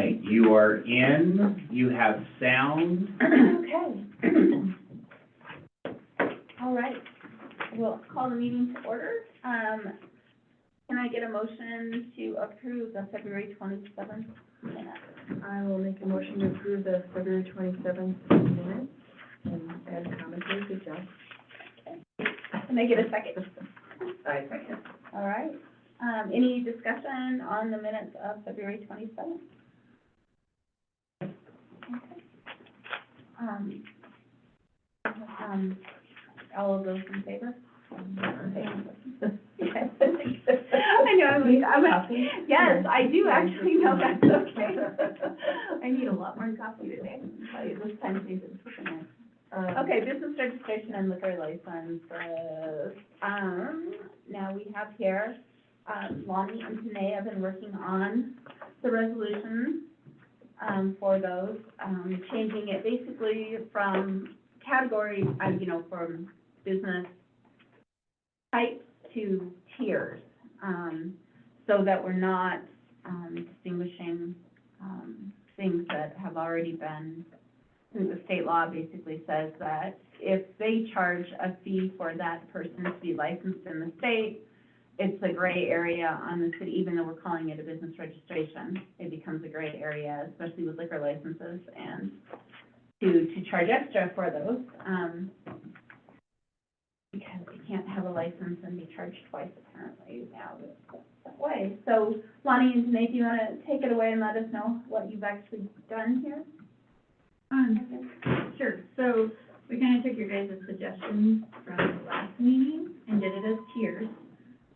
right, you are in, you have sound. Okay. All right, we'll call the meeting to order. Can I get a motion to approve the February 27th minutes? I will make a motion to approve the February 27th minutes and add commentary. Good job. Can I get a second? I second. All right. Any discussion on the minutes of February 27th? Okay. All of those in favor? Yes. I know, yes, I do actually know that's okay. I need a lot more coffee today, I'll tell you, this time change is pushing it. Okay, business registration and liquor license. Now we have here, Lonnie and Tanae have been working on the resolutions, for those, changing it basically from category, from business type to tiers, so that we're not, distinguishing, things that have already been, the state law basically says that if they charge a fee for that person to be licensed in the state, it's a gray area on the city, even though we're calling it a business registration, it becomes a gray area, especially with liquor licenses, and to charge extra for those, because you can't have a license and be charged twice apparently now that way. So Lonnie and Tanae, do you want to take it away and let us know what you've actually done here? Sure. So we kind of took your guys' suggestions from the last meeting and did it as tiers.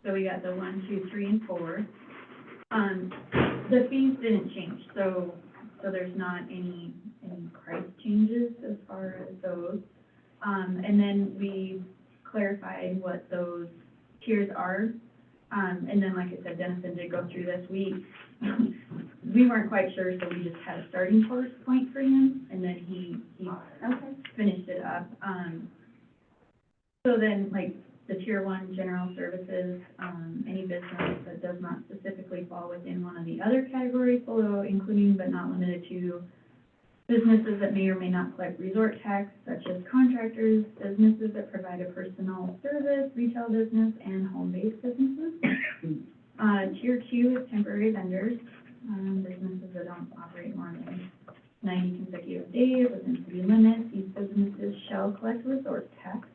So we got the 1, 2, 3, and 4. The fees didn't change, so there's not any price changes as far as those. And then we clarified what those tiers are. And then, like I said, Dennison did go through this. We weren't quite sure, so we just had a starting point for him, and then he finished it up. So then, like, the tier 1 general services, any business that does not specifically fall within one of the other categories below, including but not limited to businesses that may or may not collect resort tax, such as contractors, businesses that provide a personal service, retail business, and home-based businesses. Tier 2 is temporary vendors, businesses that don't operate more than 90 consecutive days within city limits. These businesses shall collect resort tax.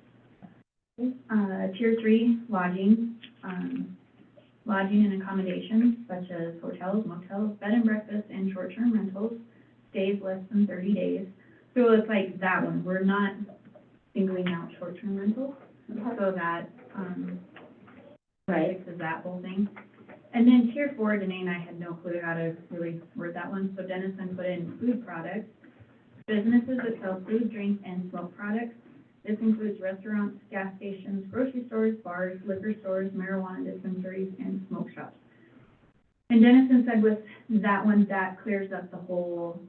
Tier 3, lodging, lodging and accommodations, such as hotels, motels, bed and breakfast, and short-term rentals, stays less than 30 days. So it's like that one, we're not singling out short-term rentals, so that, fixes that whole thing. And then tier 4, Danae and I had no clue how to really word that one, so Dennison put in food products, businesses that sell food, drink, and smoke products. This includes restaurants, gas stations, grocery stores, bars, liquor stores, marijuana dispensaries, and smoke shops. And Dennison said with that one, that clears up the whole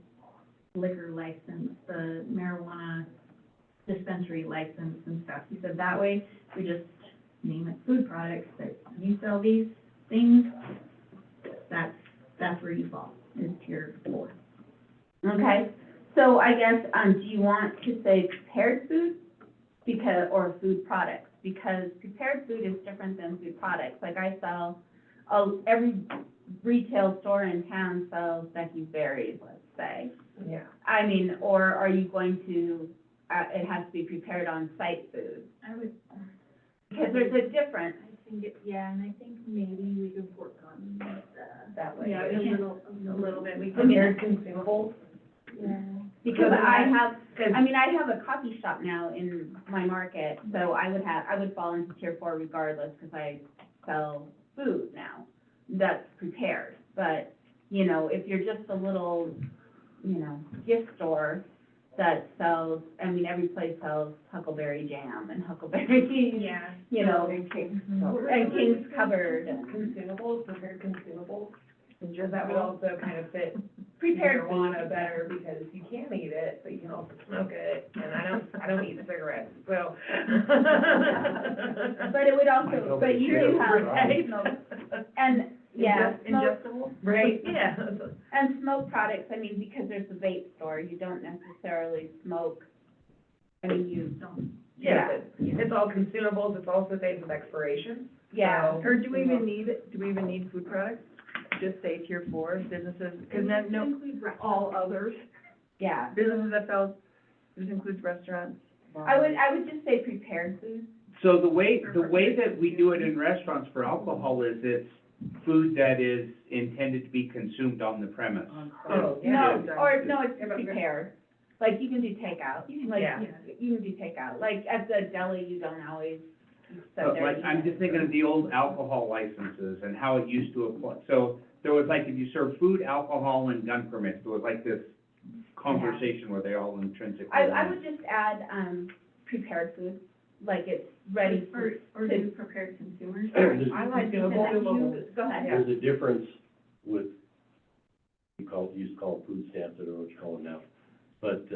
liquor license, the marijuana dispensary license and stuff. He said that way, we just name it food products, that you sell these things, that's where you fall, is tier 4. Okay, so I guess, do you want to say prepared food? Or food products, because prepared food is different than food products. Like I sell, every retail store in town sells Becky's Berries, let's say. Yeah. I mean, or are you going to, it has to be prepared on site food? I would, Because there's a difference. I think and I think maybe we could work on That way. yeah, A a little bit, we can. prepared consumables. Yeah. Because I have a coffee shop now in my market, so I would fall into tier 4 regardless, because I sell food now that's prepared. But, if you're just a little, gift store that sells, every place sells Huckleberry jam and Huckleberry, Yeah. And King's Cupboard. and King's Cupboard. Consumables, prepared consumables. That would also kind of fit Prepared food. marijuana better, because you can eat it, but you can also smoke it, and I don't eat cigarettes, so. But it would also, but you do have, and Yeah, smoke, Ingestible? right. Yeah. And smoke products, I mean, because there's a vape store, you don't necessarily smoke. I mean, you, Don't. Yeah, it's all consumables, it's also dates of expiration. yeah. So- Or do we even need food products? Just say tier 4 businesses, because then, no, all others, Yeah. businesses that sell, this includes restaurants. I would just say prepared foods. So the way that we do it in restaurants for alcohol is it's food that is intended to be consumed on the premise. Oh, No, yeah. or, no, it's prepared. Like, you can do takeout. Like, Yeah. you can do takeout. Like, at the deli, you don't always sit But there. like, eat I'm it. just thinking of the old alcohol licenses and how it used to apply. So there was like, if you serve food, alcohol, and gun permits, there was like this conversation where they all intrinsically. I would just add, prepared food, like it's ready Or, to, or do prepared consumers. I like because consumable. go ahead. There's a difference with, used to call them food stamps, I don't know what you call them now. But,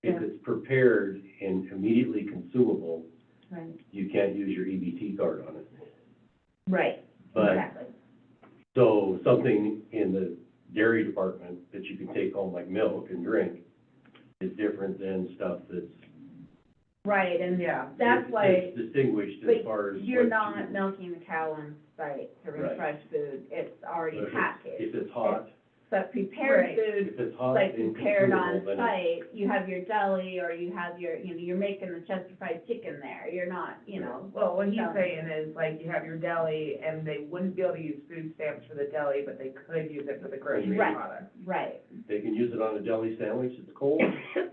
if it's prepared and immediately consumable, Right. you can't use your EBT card on it. Right, But, exactly. so something in the dairy department that you can take home like milk and drink is different than stuff that's. Right, and Yeah. that's why, It's distinguished as far as. you're what not you- milking the cow on site to Right. refresh food, it's already If packaged. it's hot, But prepared Right. food, if it's hot like and prepared on consumable, then site, you have your deli, or you have your, you're making the Chester fried chicken there, you're not, Well, what he's No. saying is, like, you have your deli, and they wouldn't be able to use food stamps for the deli, but they could use it for the grocery Right. product. right. they can use it on a deli sandwich, it's cold, they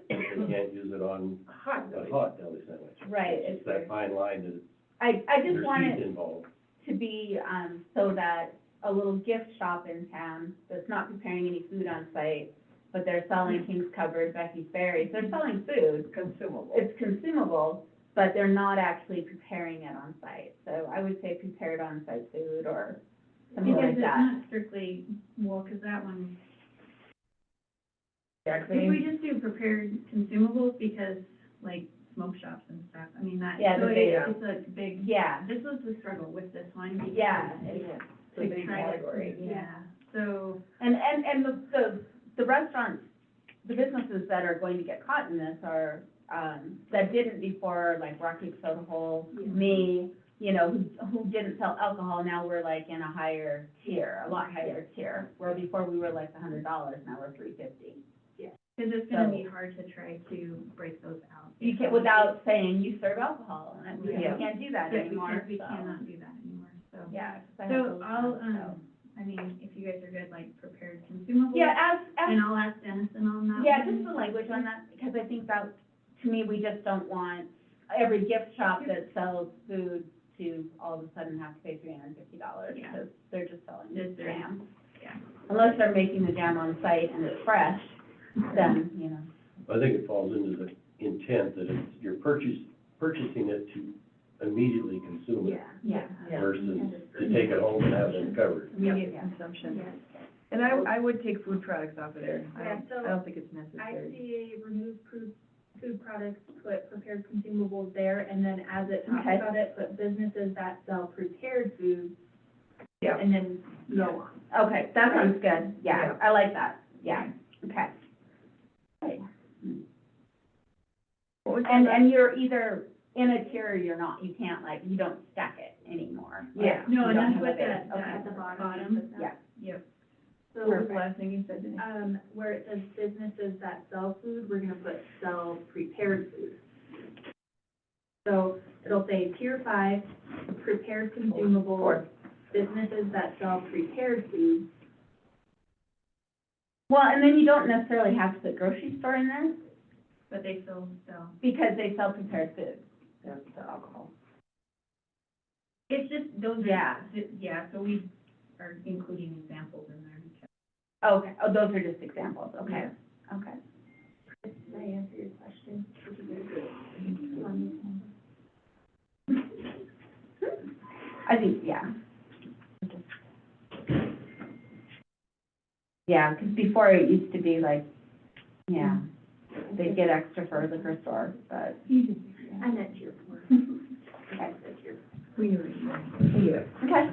can't use it on Hot a deli. hot deli sandwich. Right, It's it's that fine line that I just there's want heat it involved. to be, so that a little gift shop in town that's not preparing any food on site, but they're selling King's Cupboard, Becky's Berries, they're selling food, Consumable. it's consumable, but they're not actually preparing it on site. So I would say prepared on-site food or something Because like it's that. not strictly, well, because that one, Yeah, 'cause I if mean, we just do prepared consumables, because like smoke shops and stuff, I mean, that, Yeah, so the big- it's a big, Yeah, this was the struggle with this one. because yeah, it's it's a big try to- category. Yeah, so, and the restaurants, the businesses that are going to get caught in this are, that didn't before, like Rocky Soda Hole, me, who didn't sell alcohol, now we're like in a higher tier, a lot higher tier, where before we were like $100, now we're $3.50. because it's gonna So- be hard to try to break those out. You can't, without saying you serve alcohol, and we Yeah. can't do that But anymore, we so, cannot do that anymore, so. yeah. 'cause I have So those I'll, ones, so. I mean, if you guys are good, like prepared consumables. Yeah, And I'll ask Dennison on that. yeah, one. just the language on that, because I think that, to me, we just don't want every gift shop that sells food to all of a sudden have to pay $350, Yeah. because they're just selling Just their- jam. yeah. Unless they're making the jam on site and it's fresh, then, I think it falls into the intent that it's, you're purchasing it to immediately consume it yeah. Yeah. versus to take it home and have it covered. Immediate Yeah. consumption. Yeah. And I would take food products off of there. Yeah, so I don't think it's I necessary. see remove food products, put prepared consumables there, and then as it talks Okay. about it, put businesses that sell prepared foods. Yeah. And then go on. Okay, that sounds good, yeah, Yeah. I like that, yeah, okay. Right. What was And you're either in a tier or you're not, you can't you don't stack it anymore. Yeah. No, You and don't that's have what a base. that, Okay. At the bottom. bottom, Yeah. yep. what was So, the last thing you said, Denise? where it says businesses that sell food, we're gonna put sell prepared food. So it'll say tier 5, prepared consumables, businesses that sell prepared food. Well, and then you don't necessarily have to put grocery store in there, But they still sell. because they sell prepared food. That's the alcohol. It's just, those are. Yeah. Yeah, so we are including examples in there. Okay, oh, those are just examples, okay, okay. Did I answer your question? I think, yeah. Yeah, because before it used to be like, yeah, they'd get extra for a liquor store, but, I meant tier 4. okay. We knew it. Yeah. Okay,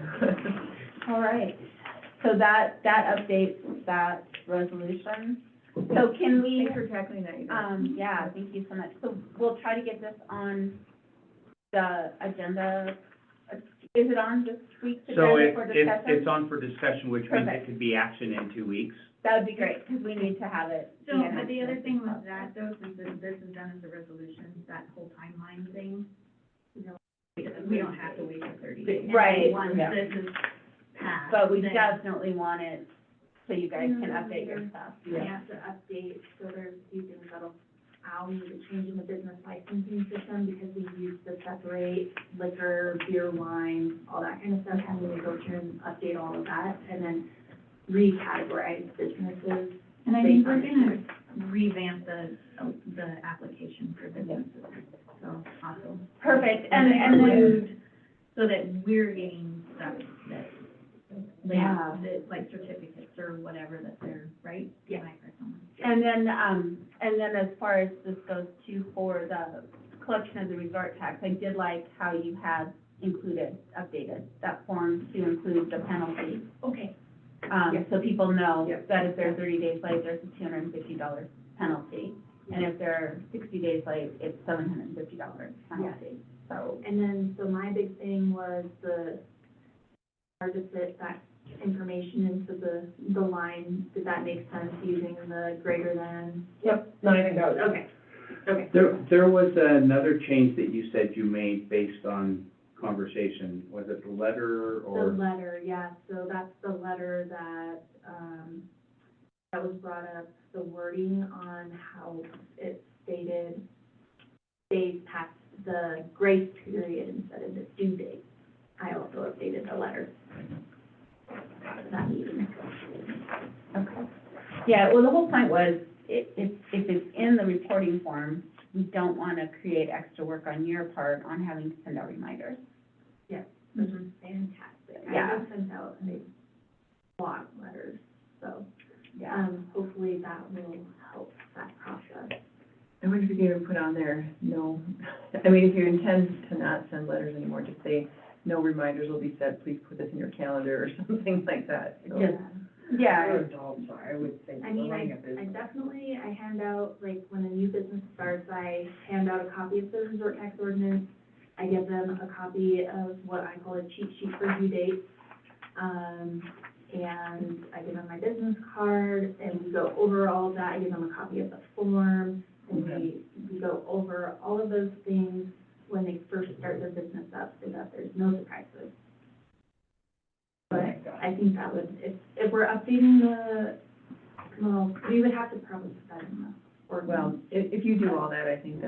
all right. So that updates that resolution. So can we, Thanks for tackling that, you guys. yeah, thank you so much. So we'll try to get this on the agenda. Is it on this week's So agenda for discussion? it's on for discussion, which means Perfect. it could be action in 2 weeks. That would be great, because we need to have it. So, be but the other announced. thing with that though, since this is done as a resolution, that whole timeline thing, we don't have to wait for 30 days. Right. Once Yeah. this is passed. But we then- definitely want it so you guys can update your stuff. We have to update, so there's a few things I'll need to change in the business licensing system, because we used to separate liquor, beer, wine, all that kind of stuff, having to go through and update all of that, and then recategorize businesses. And I think we're gonna revamp the application for businesses, so also. Perfect, and then, include, so that we're getting stuff that, Yeah. that, like certificates or whatever that they're, right? Yeah. Am I correct on that? and then as far as this goes too, for the collection of the resort tax, I did like how you had updated that form to include the penalty. Okay. So people know Yeah. that if they're 30 days late, there's a $250 penalty. And if they're 60 days late, it's $750 penalty. So, And then, so my big thing was hard to fit that information into the line. Did that make sense, using the greater than? Yep, no, I think that was. Okay. There was another change that you said you made based on conversation. Was it the letter The or? letter, yeah, so that's the letter that, that was brought up, the wording on how it stated days past the grace period instead of the due date. I also updated the letter for that meeting. okay. Yeah, well, the whole point was, if it's in the reporting form, we don't want to create extra work on your part on having to send out reminders. Which is fantastic. I Yeah. just sent out a lot of letters, so, Yeah. hopefully that will help that process. I wonder if you can even put on there, no, I mean, if you intend to not send letters anymore, just say, no reminders will be set, please put this in your calendar, or something like that. So- Just, yeah, I would think. I mean, I definitely, I hand out, like, when a new business starts, I hand out a copy of the resort tax ordinance. I give them a copy of what I call a cheat sheet for due dates. And I give them my business card, and we go over all of that. I give them a copy of the form, and we go over all of those things when they first start their business up, so that there's no surprises. But I think that would, if we're updating well, we would have to probably put that in the ordinance. Well, if you do all that, I think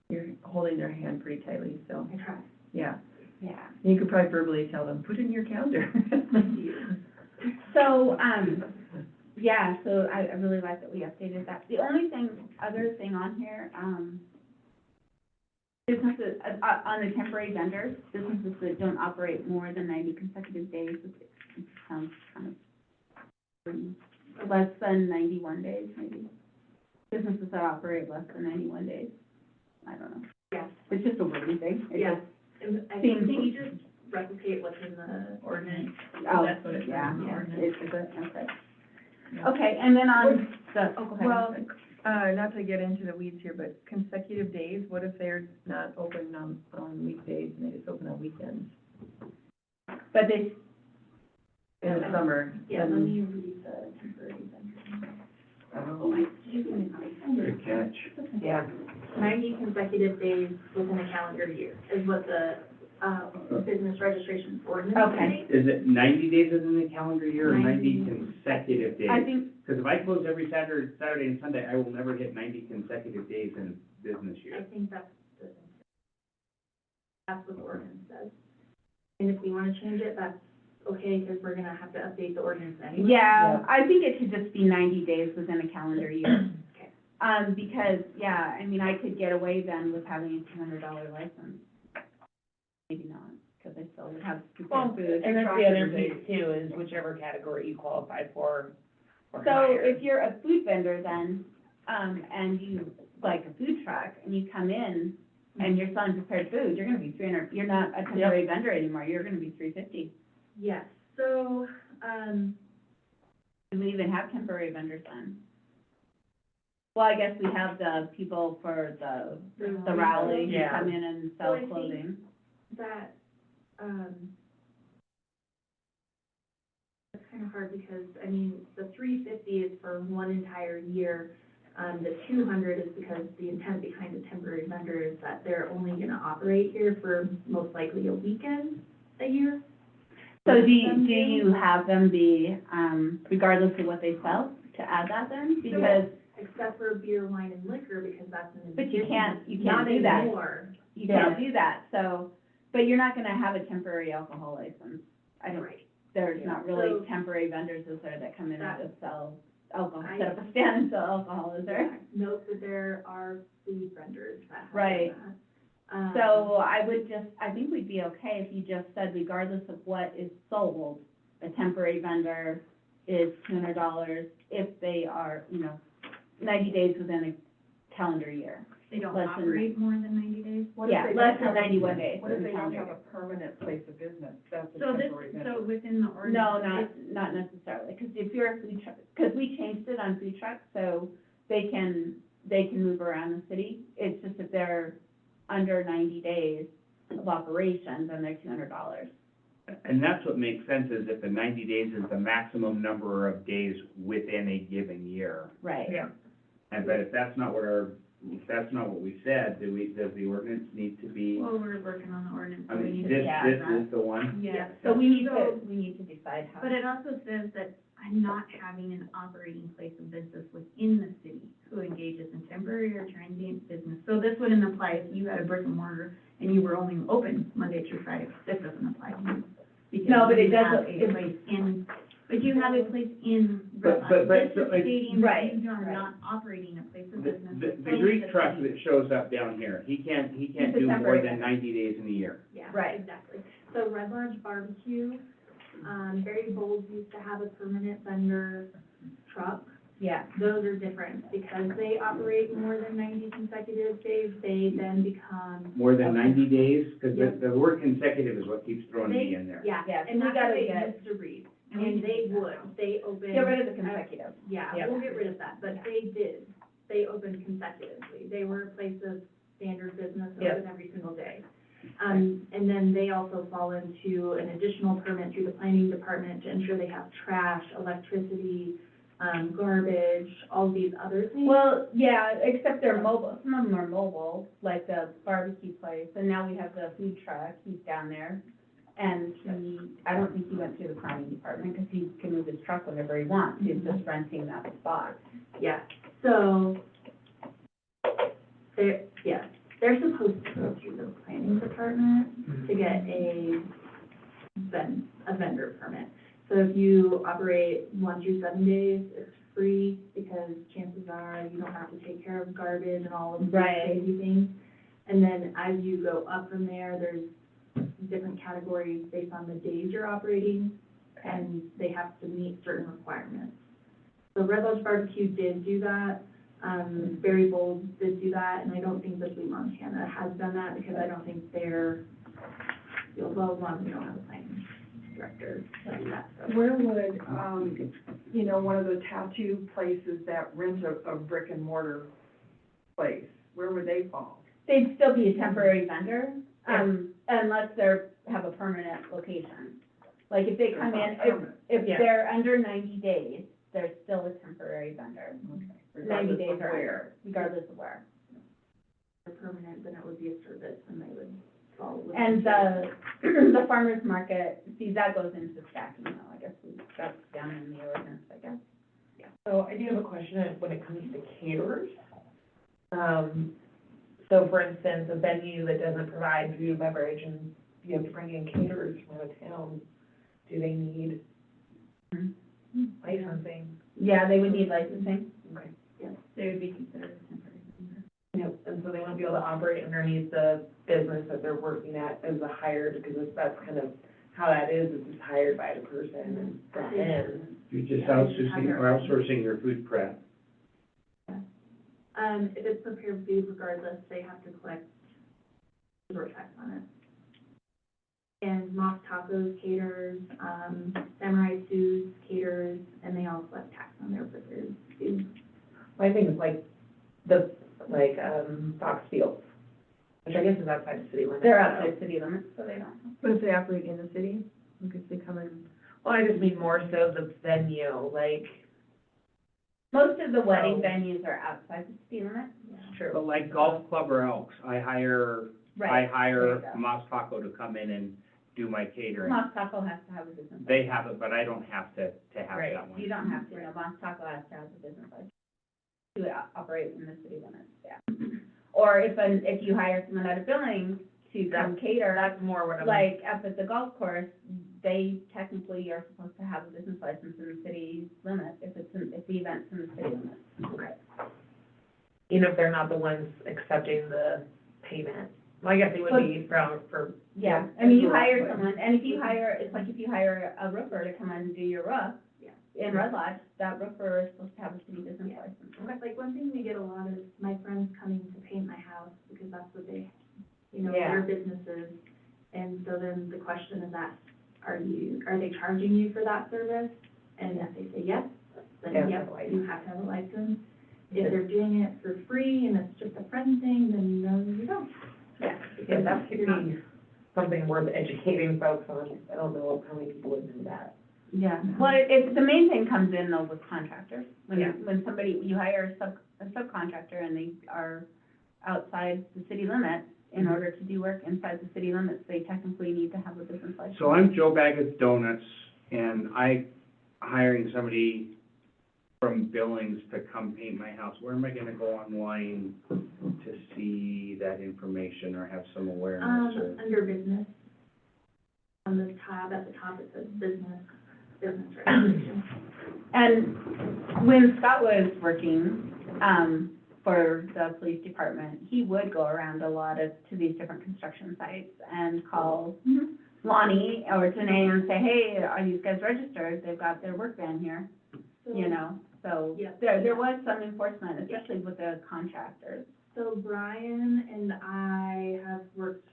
you're holding their hand pretty tightly, so, I try. yeah. yeah. You could probably verbally tell them, put it in your calendar. So, yeah, so I really like that we updated that. The only other thing on here, businesses, on the temporary vendors, businesses that don't operate more than 90 consecutive days, it sounds kind of, less than 91 days, maybe. Businesses that operate less than 91 days, I don't know. Yeah. It's just a wording thing. It Yeah. just- And I Seems- think you just replicate what's in the ordinance. Oh, That's what it says yeah, in the yeah, ordinance. okay. Okay, and then on the, oh, go ahead. Well, not to get into the weeds here, but consecutive days, what if they're not open on weekdays and they just open on weekends? But they, In the summer, Yeah, let then, me read the temporary vendor. Oh, Did you give me a copy? Good catch. yeah. 90 consecutive days within a calendar year is what the, business registration ordinance Okay. states. Is it 90 days within the calendar year or 90 90 consecutive days? I think, Because if I close every Saturday and Sunday, I will never hit 90 consecutive days in a business I year. think that's what the ordinance says. And if we want to change it, that's okay, because we're gonna have to update the ordinance anyway. yeah, I think it should just be 90 days within a calendar year. Okay. Because, yeah, I mean, I could get away then with having a $200 license. Maybe not, because I still would have to Well, prepare food. and that's the other piece too, is whichever category you qualify for or So higher. if you're a food vendor then, and you, like a food truck, and you come in and you're selling prepared food, you're gonna be 300, you're not a temporary vendor anymore, you're gonna be 350. Yes, so, Do we even have temporary vendors then? Well, I guess we have the people for the rally, who Yeah. come in and So sell I think- clothing. that, that's kind of hard because, I mean, the 350 is for one entire year. The 200 is because the intent behind the temporary vendor is that they're only gonna operate here for most likely a weekend a year. So do you have them be, regardless of what they sell, to add that then? Because, Except for beer, wine, and liquor, because that's an but you addition. can't do Not that. anymore. You can't do that, so, but you're not gonna have a temporary alcohol license. I don't, Right. there's not really So- temporary vendors, is there, that come in and That- just sell alcohol, I- set up a stand and sell alcohol, is there? Yeah, note that there are food vendors that have Right. that. So I would just, I think we'd be okay if you just said regardless of what is sold, a temporary vendor is $200 if they are, 90 days within a calendar year. They don't Less than- operate more than 90 days? Yeah, less than 91 days. What if in they a don't calendar have year. a permanent place of business? That's a So this, temporary vendor. so within the ordinance. No, it's- not necessarily, because if you're a food truck, because we changed it on food trucks, so they can move around the city. It's just if they're under 90 days of operation, then they're $200. And that's what makes sense, is if the 90 days is the maximum number of days within a given year. Right. Yeah. And, but if that's not what we said, does the ordinance need to be, Well, we're working on the ordinance. I so we mean, need to this decide that. is the one? Yeah. So we need So- to decide how. But it also says that I'm not having an operating place of business within the city who engages in temporary or transient business. So this wouldn't apply if you had a brick and mortar and you were only open Monday through Friday. This doesn't apply to you. Because No, but it you have does- a place in, but you have a place in But- Red but- Lodge. but- This is like- stating that Right, you are right. not operating a place of The, business. the within Greek truck city. that shows up down here, he can't He's a do more temporary than vendor. 90 days in a year. Yeah, Right. exactly. So Red Lodge Barbecue, Barry Bowles used to have a permanent vendor truck. Yeah, Those are different, because they operate more than 90 consecutive days, they then become. More than 90 days? Because Yep. the word consecutive is what keeps throwing me They- in there. Yeah, Yes, and we that's gotta what they get- used to read, And we and can they take that would, out. they opened. get rid of the consecutive. Yeah, Yeah. we'll get rid of that, but they did, they opened consecutively, they were a place of standard business, Yep. open every single day. And then they also fall into an additional permit through the planning department to ensure they have trash, electricity, garbage, all these other things. Well, yeah, except they're mobile, some of them are mobile, like the barbecue place, and now we have the food truck, he's down there. And I don't think he went through the planning department, because he can move his truck whenever he wants, he's just renting that spot. Yeah, so, they're supposed to go through the planning department to get a vendor permit. So if you operate 1 through 7 days, it's free, because chances are you don't have to take care of garbage and all of these Right. crazy things. And then as you go up from there, there's different categories based on the days you're operating, and they have to meet certain requirements. So Red Lodge Barbecue did do that, Barry Bowles did do that, and I don't think that Lee Montana has done that, because I don't think they're, well, one, we don't have a planning director to do that, so. Where would, one of the tattoo places that rent a brick and mortar place, where would they fall? They'd still be a temporary vendor, unless have a permanent location. Like if they come in, if Yeah. they're under 90 days, they're still a temporary vendor. 90 days or under, regardless of where. If they're permanent, then it would be a service, and they would fall within. And the farmer's market, see, that goes into stacking though, I guess that's down in the ordinance, I guess. So I do have a question when it comes to caterers. So for instance, a venue that doesn't provide food and beverage, and you have to bring in caterers from out of town, do they need licensing? Yeah, they would need licensing. Okay. They would be considered a temporary vendor. Yep, and so they wouldn't be able to operate underneath the business that they're working at as a hired, because that's kind of how that is it's hired by the person and brought in. You're just outsourcing your food prep. If it's prepared food, regardless, they have to collect resort tax on it. And Moss Tacos caters, Samurai Sue's caters, and they all collect tax on their prepared food. I think it's like, Fox Fields, which I guess is outside the city limits. They're outside city limits, so they don't. But if they operate in the city, I guess they come in. Well, I just mean more so the venue, like, Most of the wedding So- venues are outside the city limits. it's true. But like Golf Club or Elks, I hire Right. There you go. Mas Taco to come in and do my catering. Moss Taco has to have a business license. They have it, but I don't have to have Right. that one. You don't have to, no, Moss Taco has to have a business license to operate in the city limits, yeah. Or if you hire someone out of Billings to come cater, That's more what I'm. like up at the golf course, they technically are supposed to have a business license in the city limits if the event's in the city limits. Okay. Even if they're not the ones accepting the payment. Well, I guess it would be for. Yeah, I mean, you hire someone, and if you hire, it's like if you hire a roofer to come in and do your roof, in Red Lodge, that roofer is supposed to have a city business license. Like, one thing we get a lot is my friends coming to paint my house, because that's what they, Yeah. their businesses. And so then the question is asked, are they charging you for that service? And if they say yes, then Yeah. yes, you have to have a license. If they're doing it for free and it's just a friend thing, then no, you don't. Yeah. Yeah, that could be something worth educating folks on. I don't know how many people would know that. Yeah, well, the main thing comes in though with contractors. Yeah. When somebody, you hire a subcontractor and they are outside the city limits, in order to do work inside the city limits, they technically need to have a business license. So I'm Joe Baggett's Donuts, and I hiring somebody from Billings to come paint my house. Where am I gonna go online to see that information or have some awareness or? Under business, on the tab, at the top, it says business registration. And when Scott was working, for the police department, he would go around to these different construction sites and call Lonnie or Janae and say, hey, are these guys registered? They've got their work van here, so Yeah. there was some enforcement, especially with the contractors. So Brian and I have worked,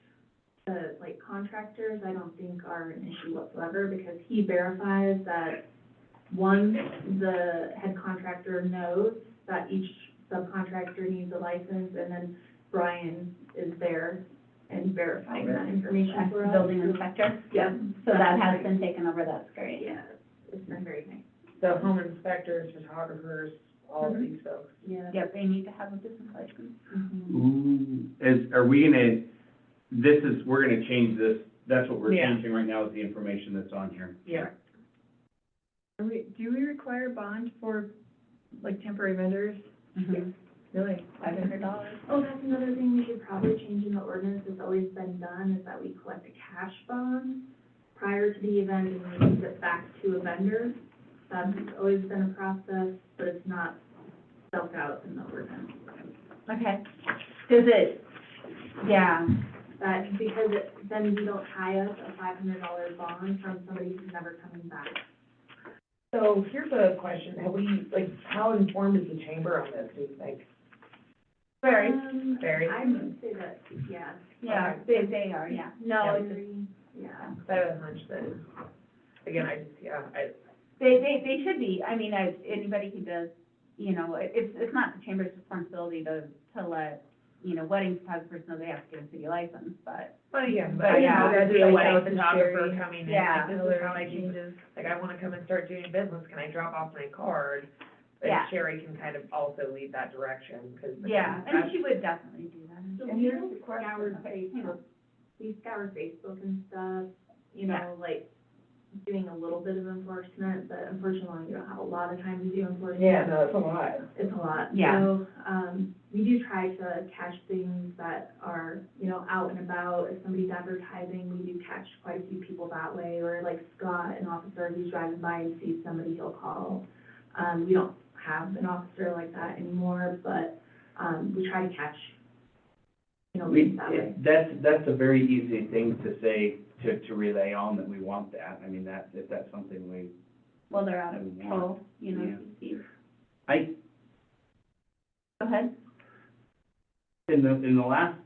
like contractors, I don't think are an issue whatsoever, because he verifies that, one, the head contractor knows that each subcontractor needs a license, and then Brian is there and verifying that information As for the us. building inspector, Yeah. so that has been taken over, that's great. Yeah, it's been very nice. So home inspectors, photographers, all of Mhm. these folks. Yeah. Yep, they need to have a business license. Mhm. Are we gonna, we're gonna change this, that's what we're Yeah. changing right now is the information that's on here. Yeah. Do we require bond for, like, temporary vendors? Mm-hmm. Really? $500. Oh, that's another thing we should probably change in the ordinance, it's always been done, is that we collect a cash bond prior to the event and release it back to a vendor. That's always been a process, but it's not spelled out in the ordinance. Okay. Does it, yeah, That, because then we don't tie up a $500 bond from somebody who's never coming back. So here's a question, how informed is the chamber on this, do you think? very, Very. I would say that, yeah. yeah, they are, yeah. No, it's just, Very, yeah. I have a hunch that, again, they should be, I mean, anybody who does, it's not the chamber's responsibility to let, wedding photographers know they have to get a city license, but. yeah, But yeah, that'd be a wedding photographer Sherry. coming in, Yeah. like, this is how I changes, like, I wanna come and start doing business, can I drop off my card? And Yeah. Sherry can kind of also lead that direction, 'cause. Yeah, and she would definitely do that. So And we here's don't the question. scour Okay, hang on. Facebook, we scour Facebook and stuff, Yeah. like, doing a little bit of enforcement, but unfortunately, we don't have a lot of time to do enforcement. Yeah, no, it's a lot. It's a lot. Yeah. So, we do try to catch things that are, out and about. If somebody's advertising, we do catch quite a few people that way, or like Scott, an officer who's driving by and sees somebody, he'll call. We don't have an officer like that anymore, but, we try to catch, things that way. That's a very easy thing to say, to relay on, that we want that. I mean, if that's something we, Well, they're out of Yeah. control, Yeah. CC. I, Go ahead. in the last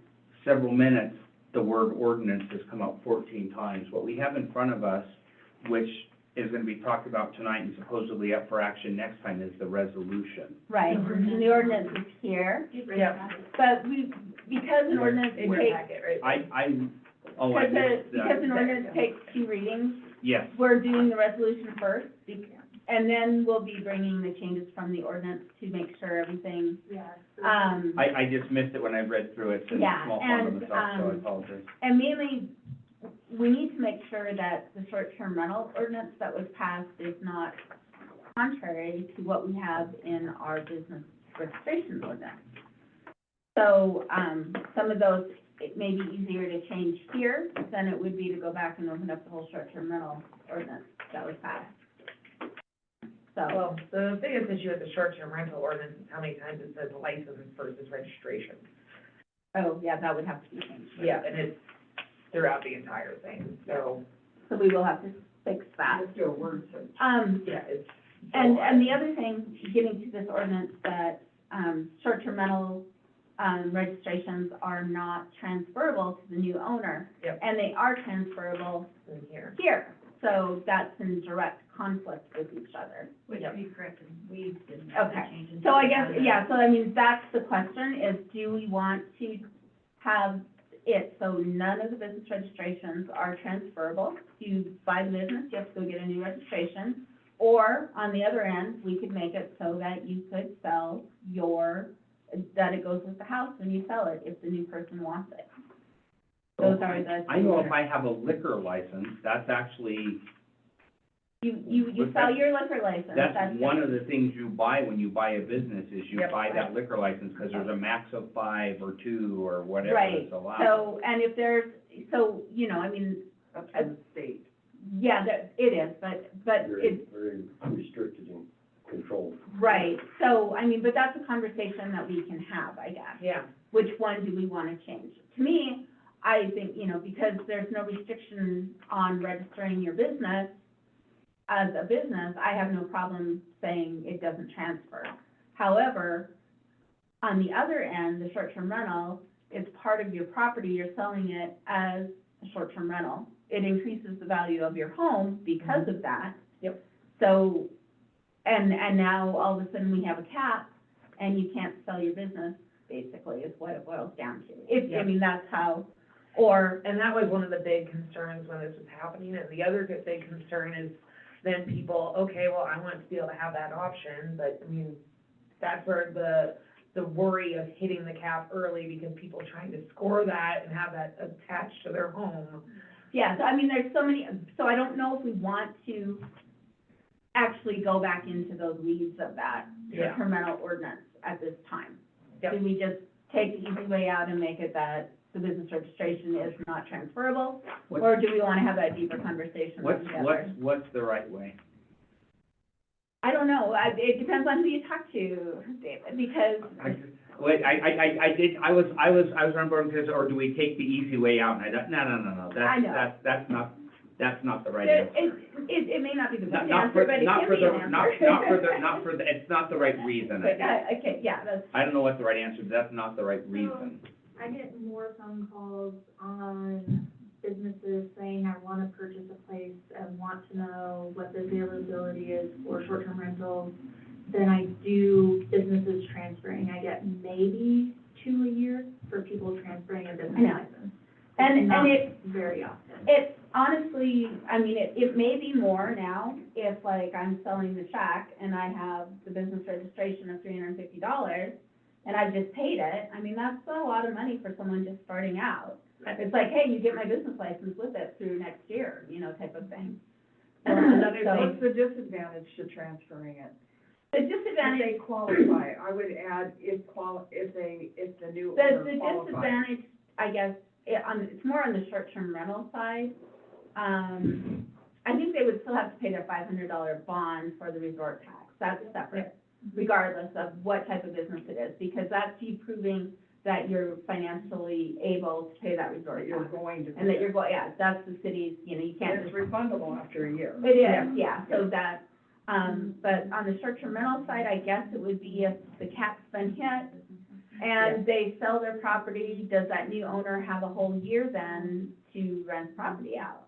several minutes, the word ordinance has come up 14 times. What we have in front of us, which is gonna be talked about tonight and supposedly up for action next time, is the resolution. Right, and the ordinance is here, Yeah. but because an ordinance In your takes, packet, right? I missed because an that. ordinance takes 2 readings, Yes, we're doing the resolution first, and then we'll be bringing the changes from the ordinance to make sure everything, Yeah. I just missed it when I read through it, it's in Yeah, small font on and, the top, so I um, apologize. and mainly, we need to make sure that the short-term rental ordinance that was passed is not contrary to what we have in our business registration ordinance. So, some of those, it may be easier to change here than it would be to go back and open up the whole short-term rental ordinance that was passed. So, Well, the biggest issue with the short-term rental ordinance is how many times it says license versus registration. oh, yeah, that would have to be changed. Yeah, and it's throughout the entire thing, so, So we will have to fix that. Let's do a word search. yeah, it's. And the other thing, getting to this ordinance, that, short-term rental, registrations are not transferable to the new owner. Yep. And they are transferable In here. here, so that's in direct conflict with each other. Which Yep. we corrected, we didn't have to Okay. change. So I guess, yeah, so I mean, that's the question, is do we want to have it, so none of the business registrations are transferable? You buy the business, you have to go get a new registration. Or, on the other end, we could make it so that you could sell that it goes with the house when you sell it, if the new person wants it. Those are the. I know if I have a liquor license, that's actually, You sell your liquor license, that's one of the things you buy when you buy a business, is you Yep. buy that liquor license, because there's a max of 5 or 2 or whatever Right, is allowed. so, and if there's, so, you know, I mean, Up to the state. yeah, it is, but Very, it's, very restricted and controlled. right, so, I mean, but that's a conversation that we can have, I guess. Yeah, Which one do we want to change? To me, I think, you know, because there's no restriction on registering your business as a business, I have no problem saying it doesn't transfer. However, on the other end, the short-term rental, it's part of your property, you're selling it as a short-term rental. It increases the value of your home because of that. Yep. So, and now all of a sudden we have a cap and you can't sell your business, basically, is what it boils down to. I Yep. mean, that's how, or, and that was one of the big concerns when this was happening, and the other big concern is then people, okay, well, I want to be able to have that option, but, I mean, that's where the worry of hitting the cap early, because people trying to score that and have that attached to their home. yeah, so I mean, there's so many, so I don't know if we want to actually go back into those weeds of that Yeah. short-term rental ordinance at this time. Yep. Do we just take the easy way out and make it that the business registration is not transferable? What's- Or do we want to have that deeper conversation What's, together? what's the right way? I don't know, it depends on who you talk to, David, because, Wait, I was on board with this, or do we take the easy way out? And no, I know. that's not the right there, answer. it may not be the best Not answer, for, but it not can for be the, an not, answer. not for the, it's not the right reason. But, okay, yeah, that's, I don't know what the right answer is, that's not the right reason. I get more phone calls on businesses saying, I want to purchase a place and want to know what the availability is for short-term rentals than I do businesses transferring. I get maybe 2 a year for people transferring a business I know. license. and Not it, very often. it honestly, I mean, it may be more now if like I'm selling the shack and I have the business registration of $350 and I've just paid it. I mean, that's a lot of money for someone just starting out. It's like, hey, you get my business license with it through next year, you know, type of thing. What's the disadvantage to transferring it? The If disadvantage, they qualify, I would add if the new the owner qualifies. disadvantage, I guess, it's more on the short-term rental side. I think they would still have to pay their $500 bond for the resort tax. That's separate, regardless of what type of business it is, because that's you proving that you're financially able to pay that resort That you're tax. going to. And that you're going, yeah, that's the city's, you know, you can't It's just, refundable after a year. it is, yeah, so that, but on the short-term rental side, I guess it would be if the cap's been hit. and they sell their property, does that new owner have a whole year then to rent the property out?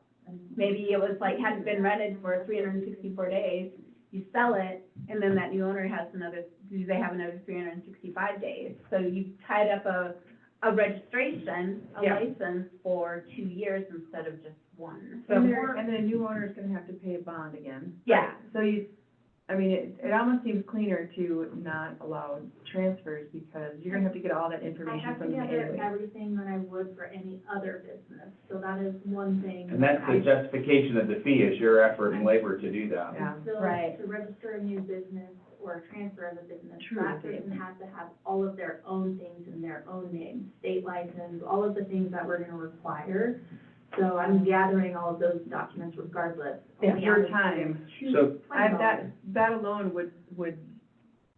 Maybe it was like, hadn't been rented for 364 days, you sell it, and then that new owner has they have another 365 days? So you tied up a registration, a Yeah. license for 2 years instead of just one. So more, And then a new owner's gonna have to pay a bond again. Yeah, So it almost seems cleaner to not allow transfers, because you're gonna have to get all that I information have from to them gather anyway. everything that I would for any other business, so that is one thing. And that's the justification of the fee, is your effort and labor to do that. Yeah. So Right. to register a new business or transfer of a business, True. that person has to have all of their own things in their own name, state license, all of the things that we're gonna require. So I'm gathering all of those documents regardless. Yeah, Only your I would time. choose So- $20. That alone would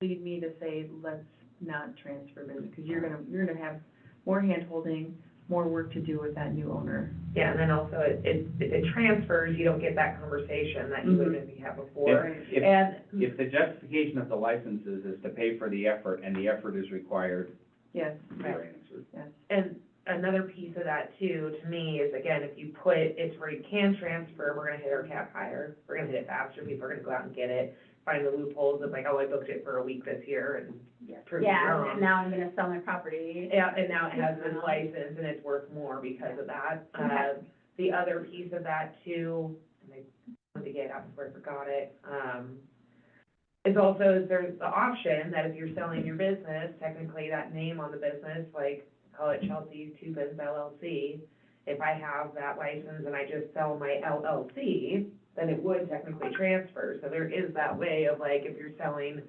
lead me to say, let's not transfer business, because you're gonna have more hand-holding, more work to do with that new owner. yeah, and then also it transfers, you don't get that conversation that you would maybe have before. If, And, if the justification of the licenses is to pay for the effort, and the effort is required, Yes, your answer. yes. and another piece of that too, to me, is again, if you put it's where you can transfer, we're gonna hit our cap higher, we're gonna hit it faster, people are gonna go out and get it, find the loopholes of like, oh, I booked it for a week this year and prove me yeah, wrong. and now I'm gonna sell my property. Yeah, and now it has this license and it's worth more because of that. Okay. The other piece of that too, and I wanted to get out before I forgot it, is also, there's the option that if you're selling your business, technically that name on the business, like, call it Chelsea's Two Bins LLC, if I have that license and I just sell my LLC, then it would technically transfer. So there is that way of like, if you're selling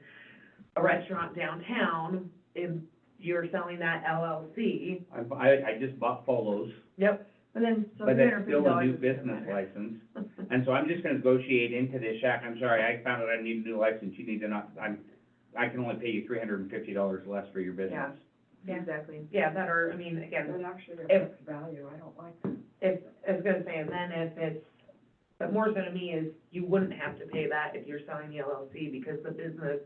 a restaurant downtown, if you're selling that LLC, I just bought Polos, yep, But then, so but that's $350 still a new is gonna business matter. license. And so I'm just gonna negotiate into this, Shaq, I'm sorry, I found out I need a new license, you need to not, I can only pay you $350 less for your business. Yeah, exactly. yeah, that are, I mean, again, actually if- value, I don't like that. if, I was gonna say, and then if it's, but more so to me is, you wouldn't have to pay that if you're selling the LLC, because the business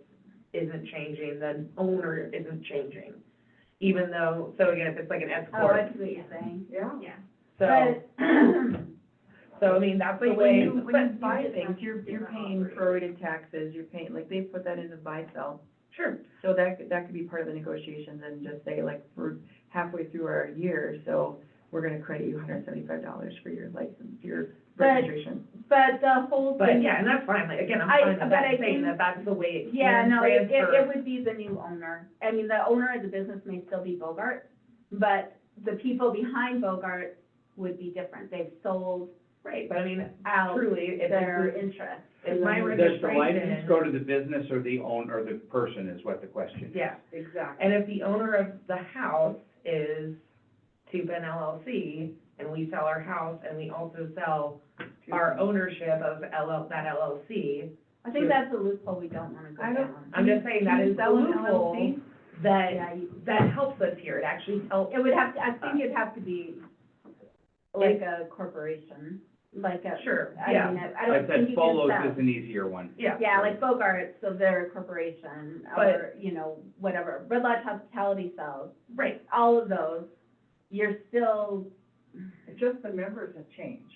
isn't changing, the owner isn't changing. Even though, so again, if it's like an S Oh, corp, I see what you're saying. Yeah. Yeah. so, But, so I mean, that's the But way. when you but- buy just things, have you're different paying operating. prorated taxes, you're paying, like, they put that into buy-sell. Sure, So that could be part of the negotiations, and just say, like, we're halfway through our year, so we're gonna credit you $175 for your license, your But- registration. but the whole but thing. yeah, and that's fine, like, again, I'm I- fine with but that, I saying think- that that's the way it Yeah, can no, it transfer. would be the new owner. I mean, the owner of the business may still be Bogart, but the people behind Bogart would be different. They've sold Right, but I mean, out truly, if their it's, interest. if my Does the license registration, go to the business or the owner, or the person is what the question is? yeah, Exactly. and if the owner of the house is Two Ben LLC, and we sell our house, and we also sell our ownership of that LLC, I think that's a loophole we don't wanna go I don't- down. I'm just saying that is the Sell an loophole LLC? that, Yeah, that helps us here, it actually helps. it would have to, I think it'd have to be like a corporation, like a. Sure, I yeah. mean, I I don't think said you can Polos sell. is an easier one. Yeah. Yeah, like Bogart, so they're a corporation, or, you know, whatever, Red Lodge Hospitality sells, Right, all of those, you're still, Just the members have changed.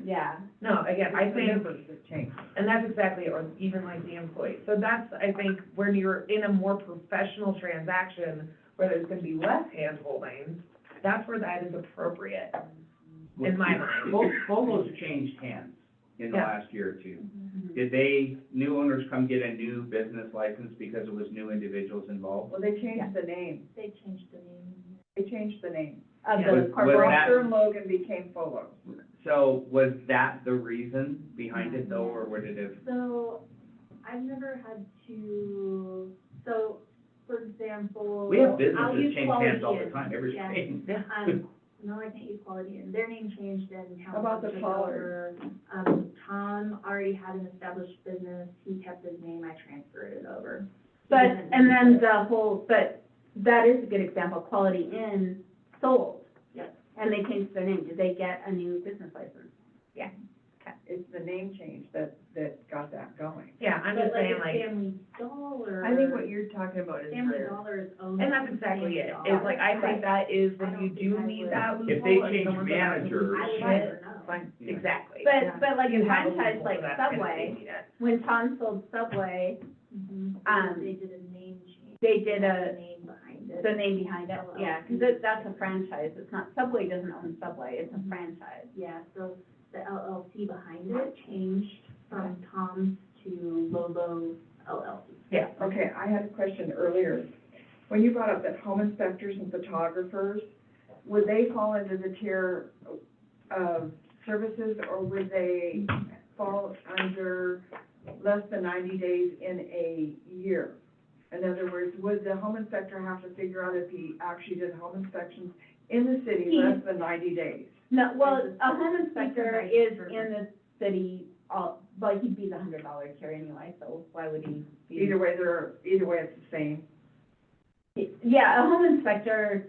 yeah. no, again, I think, have changed. and that's exactly, or even like the employee, so that's, I think, when you're in a more professional transaction, where there's gonna be less handholding, that's where that is appropriate, in my mind. Polos changed hands in the Yeah. last year or two. Mm-hmm. Did new owners come get a new business license because it was new individuals involved? Well, they Yeah. changed the name. They changed the name. They changed the name. Of Yeah. the Was corporation. that- Procter and Logan became Polos. So was that the reason behind it though, or would it have? So, I've never had to, so, for example. We have I'll businesses use change hands all Quality the Inn. time, every Yeah. day. Yeah. No, I can't use Quality Inn. Their name changed and How about the took Pollard? over. Tom already had an established business. He kept his name. I transferred it over. But, and then the whole, but that is a good example, Quality Inn sold. Yep. And they changed their name, did they get a new business license? It's the name change that got that going. Yeah, I'm But just saying, like like, a Family Dollar. I think what you're talking talking about is Family where, Dollar is owned. And that's exactly it, Family is like, I Dollar. think that is I when don't you think do I need would- that loophole. If they and change someone's like, managers, I would Fine. never know. fine. Exactly. But like a You have a franchise loophole, like so that's kind of Subway, safety net. when Tom sold Subway, They did a name change. they did The a, name behind it. the name behind it, yeah, because that's a franchise, it's not, Subway doesn't own Subway, it's a franchise. Yeah, so the LLC behind it changed from Tom's to Lolo LLC. Yeah. Okay, I had a question earlier. When you brought up that home inspectors and photographers, would they fall into the tier of services, or would they fall under less than 90 days in a year? In other words, would the home inspector have to figure out if he actually did home inspections in the city less than 90 days? No, well, a home inspector is in the city, well, he'd be the $100 tier anyway, so why would he be? Either way, it's the same. Yeah, a home inspector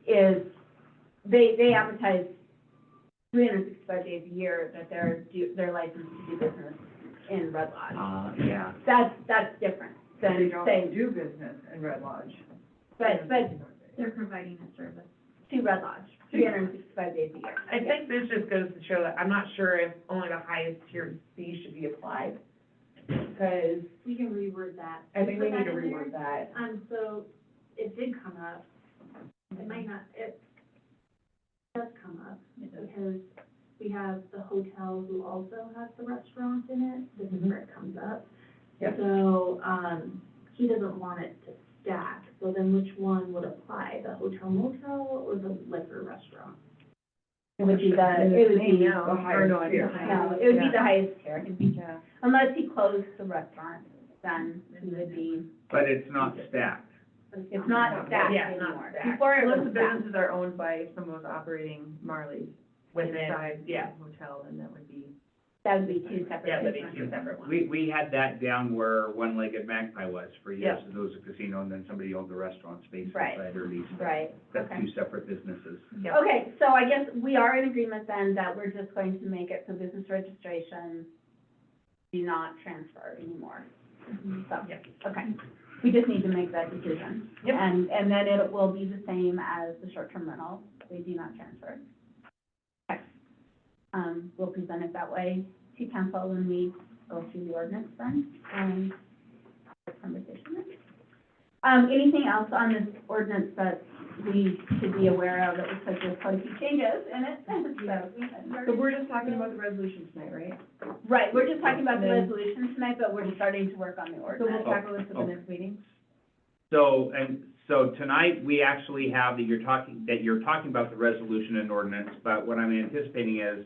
is, they advertise 365 days a year that they're licensed to do business in Red Lodge. yeah. That's different They than don't saying, do business in Red Lodge. but They're providing a service. to Red Lodge, 365 days a year. I think this just goes to show that, I'm not sure if only the highest tier fee should be applied, because We can reword that. I think we Put need to that in there. reword that. So it did come up, it might not, it does come up, because we have the hotel who also has the restaurant in it, this is where it comes up. Yep. So, he doesn't want it to stack, so then which one would apply, the hotel motel or the liquor restaurant? It would be the, In it the would same be, now, the or highest no, it's tier. the no, highest, it would be yeah. the highest tier, it'd be, Yeah. unless he closed the restaurant, then he would be, But it's not stacked. But it's not stacked Yeah, not anymore. stacked. Before it Unless was the stacked. businesses are owned by someone who's operating Marley's Within, inside the yeah, hotel, then that would be. That would be two separate. yeah, that'd be businesses. two separate ones. We had that down where One-Legged Magpie was for years. Yep. So there was a casino, and then somebody owned the restaurant space Right. inside or leased it. Right, That's okay. two separate businesses. Yep. Okay, so I guess we are in agreement then that we're just going to make it so business registration do not transfer anymore. So, Yep. okay, we just need to make that decision. Yep. And then it will be the same as the short-term rental, they do not transfer. Okay. We'll present it that way to council when we go through the ordinance then, and have a conversation. Anything else on this ordinance that we should be aware of? It looks like there's quite a few changes in it, So we're just talking about the resolution tonight, right? Right, we're just talking about the And then- resolution tonight, but we're starting to work on the So we'll ordinance. tackle this at the Okay. next meeting? So tonight, we actually have that you're talking about the resolution and ordinance, but what I'm anticipating is,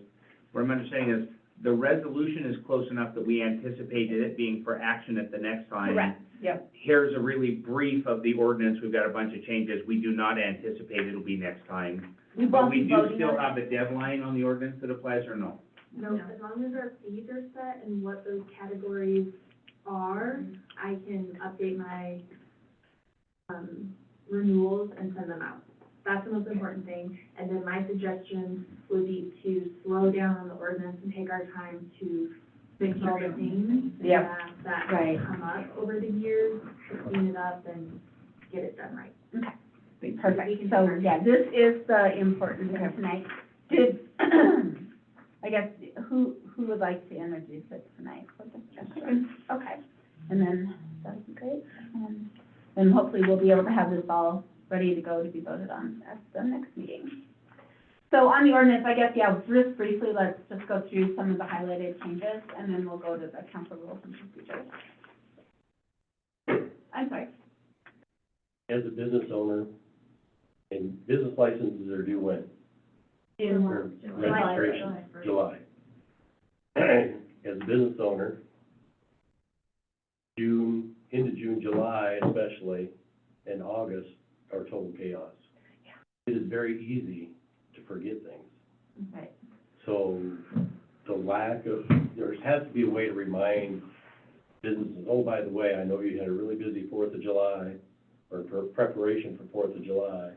what I'm understanding is, the resolution is close enough that we anticipated it being for action at the next time. Correct. Yep. Here's a really brief of the ordinance, we've got a bunch of changes, we do not anticipate it'll be next time. We But won't we be do voting still on it. have a deadline on the ordinance that applies, or no? No, as long as our fees are set and what those categories are, I can update my, renewals and send them out. That's the most important thing. And then my suggestion would be to slow down on the ordinance and take our time to fix all the things Yep. that Right. come up over the years, to clean it up and get it done right. We Perfect, can so, do that. yeah, this is the important thing tonight. Did, I guess, who would like to introduce it tonight? Okay, and then, that would be great. And hopefully we'll be able to have this all ready to go to be voted on at the next meeting. So on the ordinance, I guess, yeah, just briefly, let's just go through some of the highlighted changes, and then we'll go to the council rules and procedures. I'm sorry. As a business owner, and business licenses are due when? Or registration, July. As a business owner, into June, July especially, and August are total chaos. It is very easy to forget things. Right. So the lack of, there has to be a way to remind businesses, oh, by the way, I know you had a really busy Fourth of July, or preparation for Fourth of July.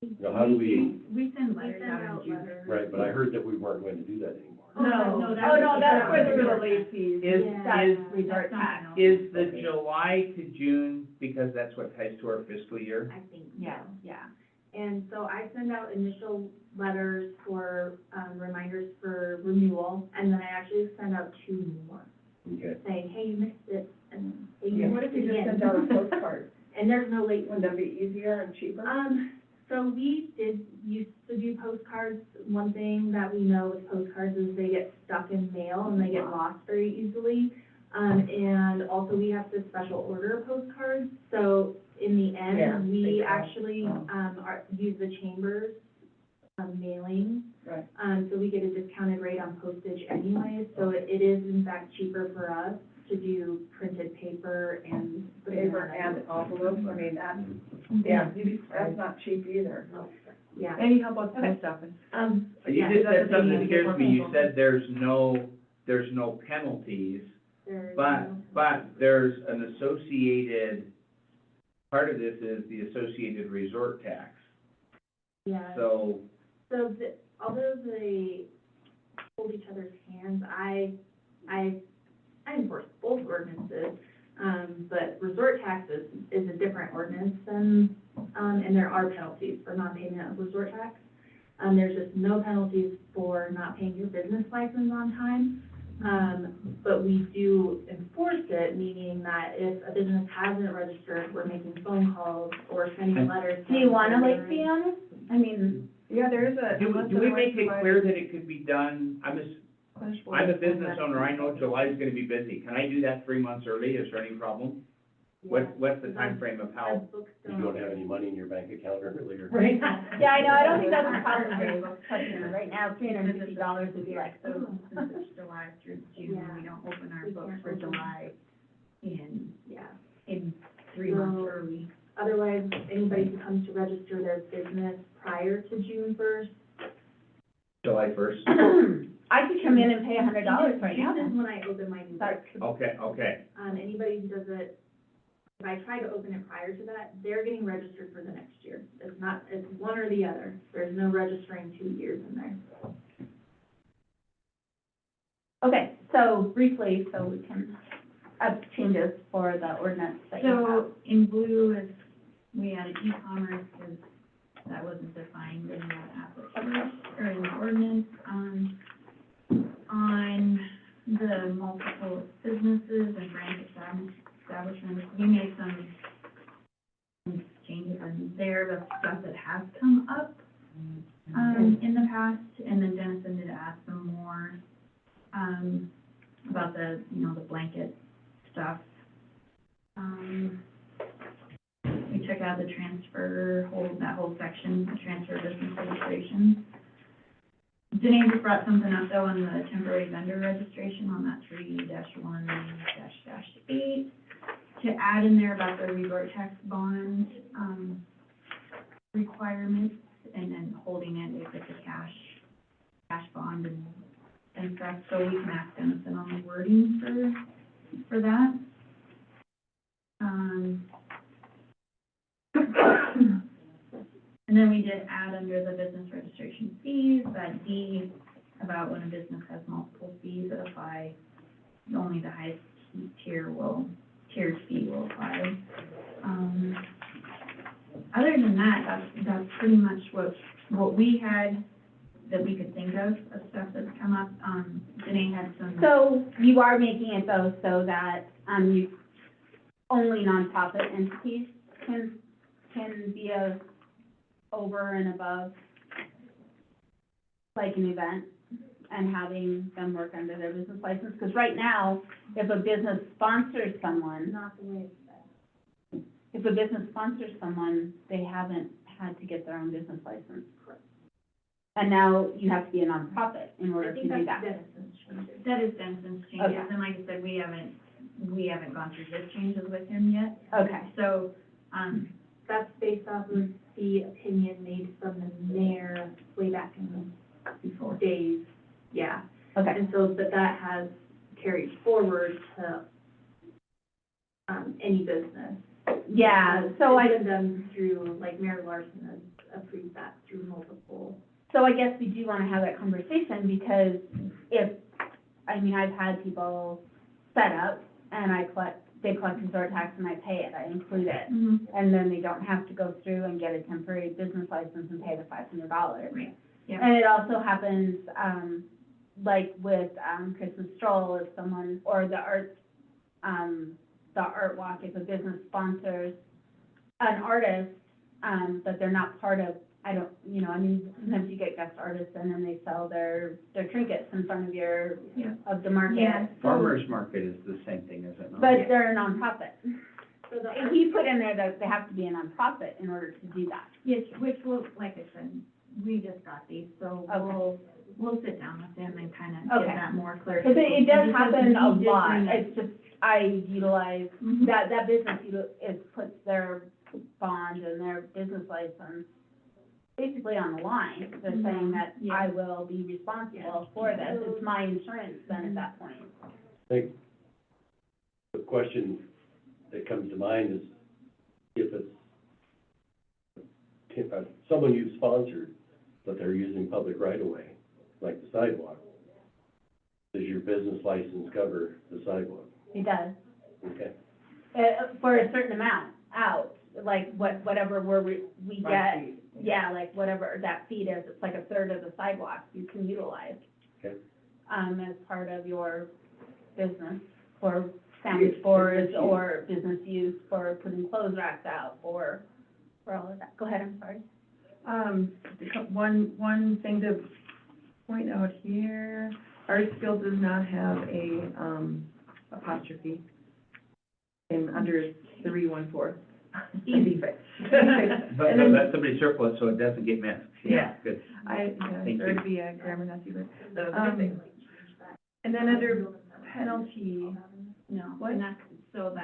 You know, how do we, We send We letters send out in out June. letters. right, but I heard that we weren't going to do that anymore. Oh, no, that's where the real late fees, Is, that's is, resort tax. is the July to June, because that's what ties to our fiscal year? I think, Yeah. yeah. And so I send out initial letters for, reminders for renewal, and then I actually send out 2 more, Okay. saying, hey, you missed it, and hey, Yeah, you what missed if it you just again. sent out a postcard? And there's no late. Wouldn't that be easier and cheaper? So we used to do postcards. One thing that we know with postcards is they get stuck in mail and they get lost very easily. And also we have to special order postcards. So in the Yeah, end, we they cost. actually, use the chamber's mailing. Right. So we get a discounted rate on postage anyway. So it is in fact cheaper for us to do printed paper and. Paper and envelopes, I mean, that's, yeah, that's not cheap either. Yeah. Any help with post office? You Yeah, just that's said the something thing, that you scares get me, more you people. said there's no penalties, There's but no- there's an associated, part of this is the associated resort tax. Yeah. So, Although they hold each other's hands, I enforce both ordinances. But resort tax is a different ordinance than, and there are penalties for non-payment of resort tax. There's just no penalties for not paying your business license on time. But we do enforce it, meaning that if a business hasn't registered, we're making phone calls or sending letters. Do you want a late fee on it? I mean, Yeah, there is a. do we make it clear that it could be done, I'm a business owner, I know July's gonna be busy, can I do that 3 months early, is there any problem? What's the timeframe of how? You don't have any money in your bank account earlier. Right. yeah, I know, I don't think that's a problem, Dave, but, you know, right now, $350 would be like, So ooh. since it's July through June, Yeah. we don't open our We books can't for open. July Yeah. in 3 months So- early. Otherwise, anybody who comes to register their business prior to June 1st. July first? I could come in and pay $100 right now June is then. when I open my new Sorry. book. Okay, Anybody who does it, if I try to open it prior to that, they're getting registered for the next year. It's one or the other. There's no registering 2 years in there. Okay, so briefly, so we can, changes for the ordinance that you have. So in blue is, we added e-commerce because that wasn't defined in the application, or in the ordinance. On the multiple businesses and brand establishments, we made some changes in there, the stuff that has come up, in the past, and then Dennison did add some more, about the, the blanket stuff. We took out the that whole section, the transfer business registration. Danae just brought something up though on the temporary vendor registration on that 3-1-8, to add in there about the resort tax bond, requirements, and then holding it if it's a cash bond and stuff, so we can ask Dennison on the wording for that. And then we did add under the business registration fees, that D, about when a business has multiple fees that apply, only the highest tiered fee will apply. Other than that, that's pretty much what we had, that we could think of stuff that's come up. Danae had some. So you are making it though, so that, only nonprofit entities can be over and above, like an event, and having them work under their business license, because right now, if a business sponsors someone, Not the way it's set. they haven't had to get their own business license. And now you have to be a nonprofit in order I to think do that's that. Dennison's changes. That is Dennison's changes, Okay. and like I said, we haven't gone through his changes with him yet. Okay, So, That's based off of the opinion made from the mayor way back in the days. Yeah. okay. And so, but that has carried forward to, any business. Yeah, so It's been done through, like Mayor Larson has approved that through multiple. So I guess we do want to have that conversation, because I've had people set up and they collect resort tax and I pay it, I include it. Mhm. And then they don't have to go through and get a temporary business license and pay the $500. Right, yeah. And it also happens, like with, Christmas Stroll, if someone, or the art walk, if a business sponsors an artist, but they're not part of, sometimes you get guest artists and then they sell their trinkets in front of Yeah. of the market. Yeah. Farmer's market is the same thing, is it not? But they're a nonprofit. So the And he put in there that they have to be a nonprofit in order to do that. Yes, which will, like I said, we just got these, so Okay. we'll sit down with them and kind of Okay. get that more Because clarification. it does because happen a we did lot, bring it- it's just, I utilize, Mhm. that business, it puts their bond and their business license basically on the line. They're saying that Yeah. I will be responsible for this, it's my insurance then at that point. I think the question that comes to mind is if it's someone you've sponsored, but they're using public right-of-way, like the sidewalk, does your business license cover the sidewalk? It does, Okay. for a certain amount out, like whatever we get, yeah, like whatever that feed is, it's like a third of the sidewalk you can utilize. Okay. As part of your business, for sandwich boards or business use, for putting clothes racks out, for all of that. Go ahead, I'm sorry. One thing to point out here, Artsville does not have a, apostrophe under 314. Easy fix. But no, that's somebody's surplus, so it doesn't get missed. Yeah. Good. Thank Thank sorry you. to be a grammar Nazi, but, That was a good thing. and then under penalty, No, What? and that's Our what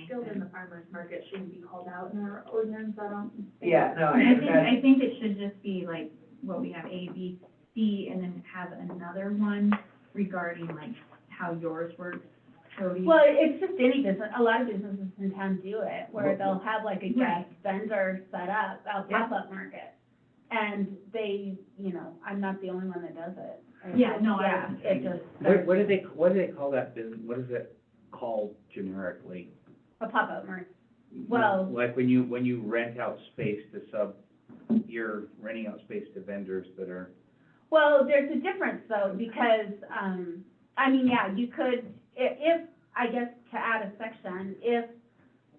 skilled in Nathan. the farmer's market shouldn't be called out in our ordinance, I don't think. Yeah, no, I think it should just be like, what we have, A, B, C, and then have another one regarding like how yours works, Cody. Well, it's just any business, a lot of businesses in town do it, where they'll have like a guest vendor set up, a pop-up market. And they, I'm not the only one that does it. Yeah, no, Yeah, it just, What do they call that business, what is it called generically? a pop-up market. Well- Like when you rent out space to you're renting out space to vendors that are, Well, there's a difference though, because, you could, if, I guess to add a section, if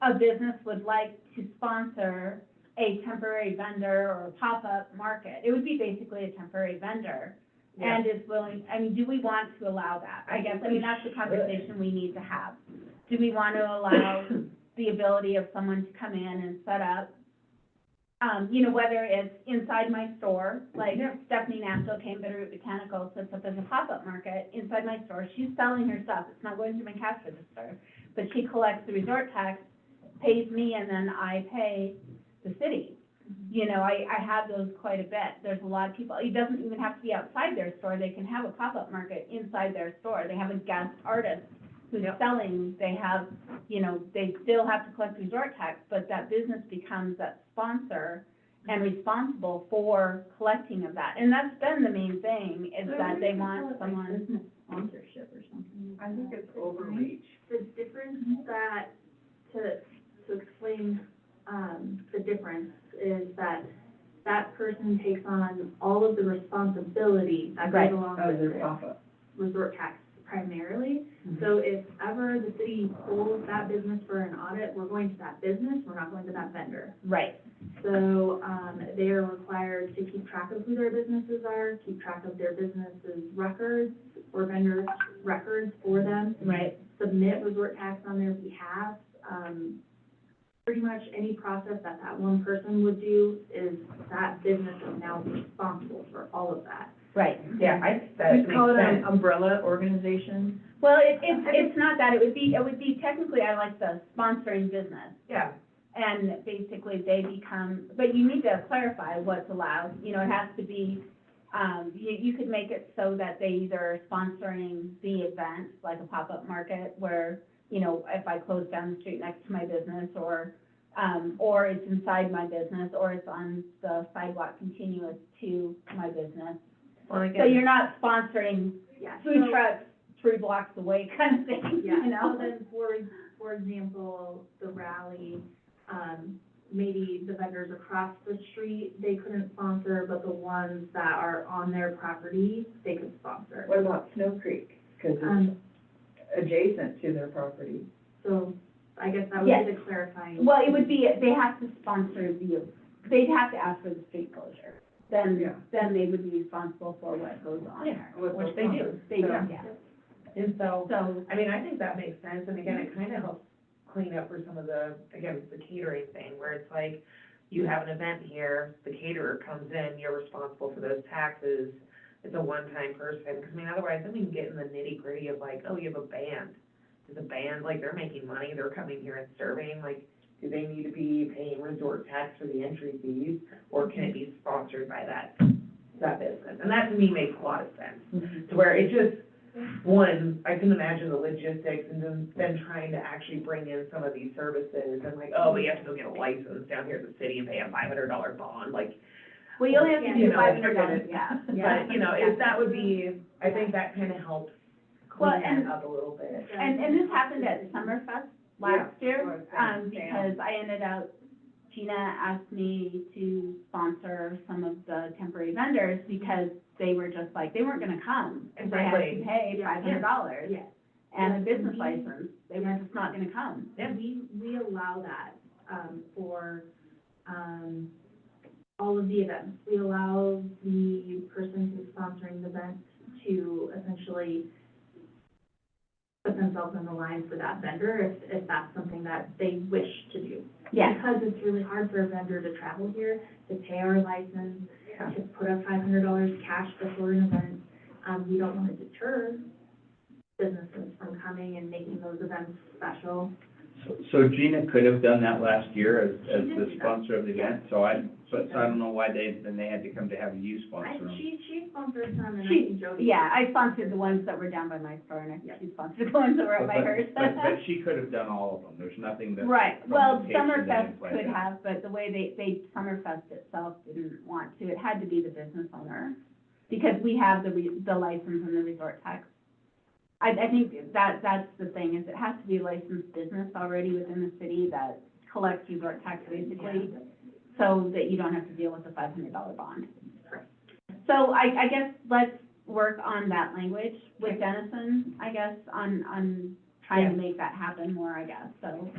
a business would like to sponsor a temporary vendor or a pop-up market, it would be basically a temporary vendor. And is willing, do we want to allow that? I guess, that's the conversation we need to have. Do we want to allow the ability of someone to come in and set up, whether it's inside my store, like Stephanie Nasto, Cane Bitterroot Botanical, sets up as a pop-up market inside my store. She's selling her stuff. It's not going through my cash register, but she collects the resort tax, pays me, and then I pay the city. I have those quite a bit. There's a lot of people, it doesn't even have to be outside their store. They can have a pop-up market inside their store. They have a guest artist who's selling, they have, they still have to collect resort tax, but that business becomes that sponsor and responsible for collecting of that. And that's been the main thing, is that they want someone. Business sponsorship or something. I think it's overreach. The difference that, to explain, the difference is that that person takes on all of the responsibility that Right. goes along oh, with they're it. pop-up. Resort tax primarily. So if ever the city pulls that business for an audit, we're going to that business, we're not going to that vendor. Right. So, they are required to keep track of who their businesses are, keep track of their businesses' records, or vendors' records for them, Right. submit resort tax on their behalf. Pretty much any process that one person would do is that business is now responsible for all of that. Right. Yeah, I think that We call it makes an sense. umbrella organization. Well, it's not that, it would be technically, I like the sponsoring business. Yeah, And basically they become, but you need to clarify what's allowed, it has to be, you could make it so that they either are sponsoring the event, like a pop-up market where, if I close down the street next to my business, or it's inside my business, or it's on the sidewalk continuous to my business. Well, So again, you're not sponsoring Yeah, food so- trucks 3 blocks away kind of thing, Yeah, you know? so then, for example, the rally, maybe the vendors across the street, they couldn't sponsor, but the ones that are on their property, they could sponsor. What about Snow Creek? Because it's Um, adjacent to their property. so I guess that would Yes. be the clarifying. Well, it would be, they have to sponsor they'd have to ask for the street closure. Yeah. Then they would be responsible for what goes on Yeah. there. which they do. They do, So- yeah. And so, So, I mean, I think that makes sense, and again, it kind of helps clean up for some of the, again, the catering thing, where it's like, you have an event here, the caterer comes in, you're responsible for those taxes, it's a one-time person, because I mean, otherwise, then we can get in the nitty-gritty of like, oh, you have a band. Is a band, like, they're making money, they're coming here and serving, like, do they need to be paying resort tax for the entry fees, or can it be sponsored by that business? And that to me makes a lot of sense, to where it just, one, I can imagine the logistics and then trying to actually bring in some of these services and like, oh, but you have to go get a license down here at the city and pay a $500 bond, like, well, you only have to You do know, $500, yeah. but, you know, if that would be, I think that kind of helps Well, clean and- that up a little bit. And this happened at Summerfest last Yeah, year, that's what I was saying, because I ended up, Gina asked me to sponsor some of the temporary vendors because they were just like, they weren't gonna come, because they had to Exactly. pay Yeah. $500 Yeah. and a business license, they were just not gonna come. Yeah. We allow that, for, all of the events. We allow the person who's sponsoring the event to essentially put themselves on the line for that vendor if that's something that they wish to do. Yeah, Because it's really hard for a vendor to travel here, to pay our license, Yeah. to put up $500 cash before an event. We don't want to deter businesses from coming and making those events special. So Gina could have done that last year as She did the do that. sponsor of the event, so I don't know why then they had to come to have you sponsor them. She sponsored some, and I she, think Jody. yeah, I sponsored the ones that were down by my store, and I think she sponsored the ones that were up by hers. But she could have done all of them, there's nothing that. Right, from well, location that Summerfest is like could that. have, but the way they, Summerfest itself didn't want to, it had to be the business owner, because we have the license and the resort tax. I think that's the thing, is it has to be a licensed business already within the city that collects resort tax basically, so that you don't have to deal with the $500 bond. So I guess let's work on that language with Dennison, I guess, on trying to make that happen more, I guess, so,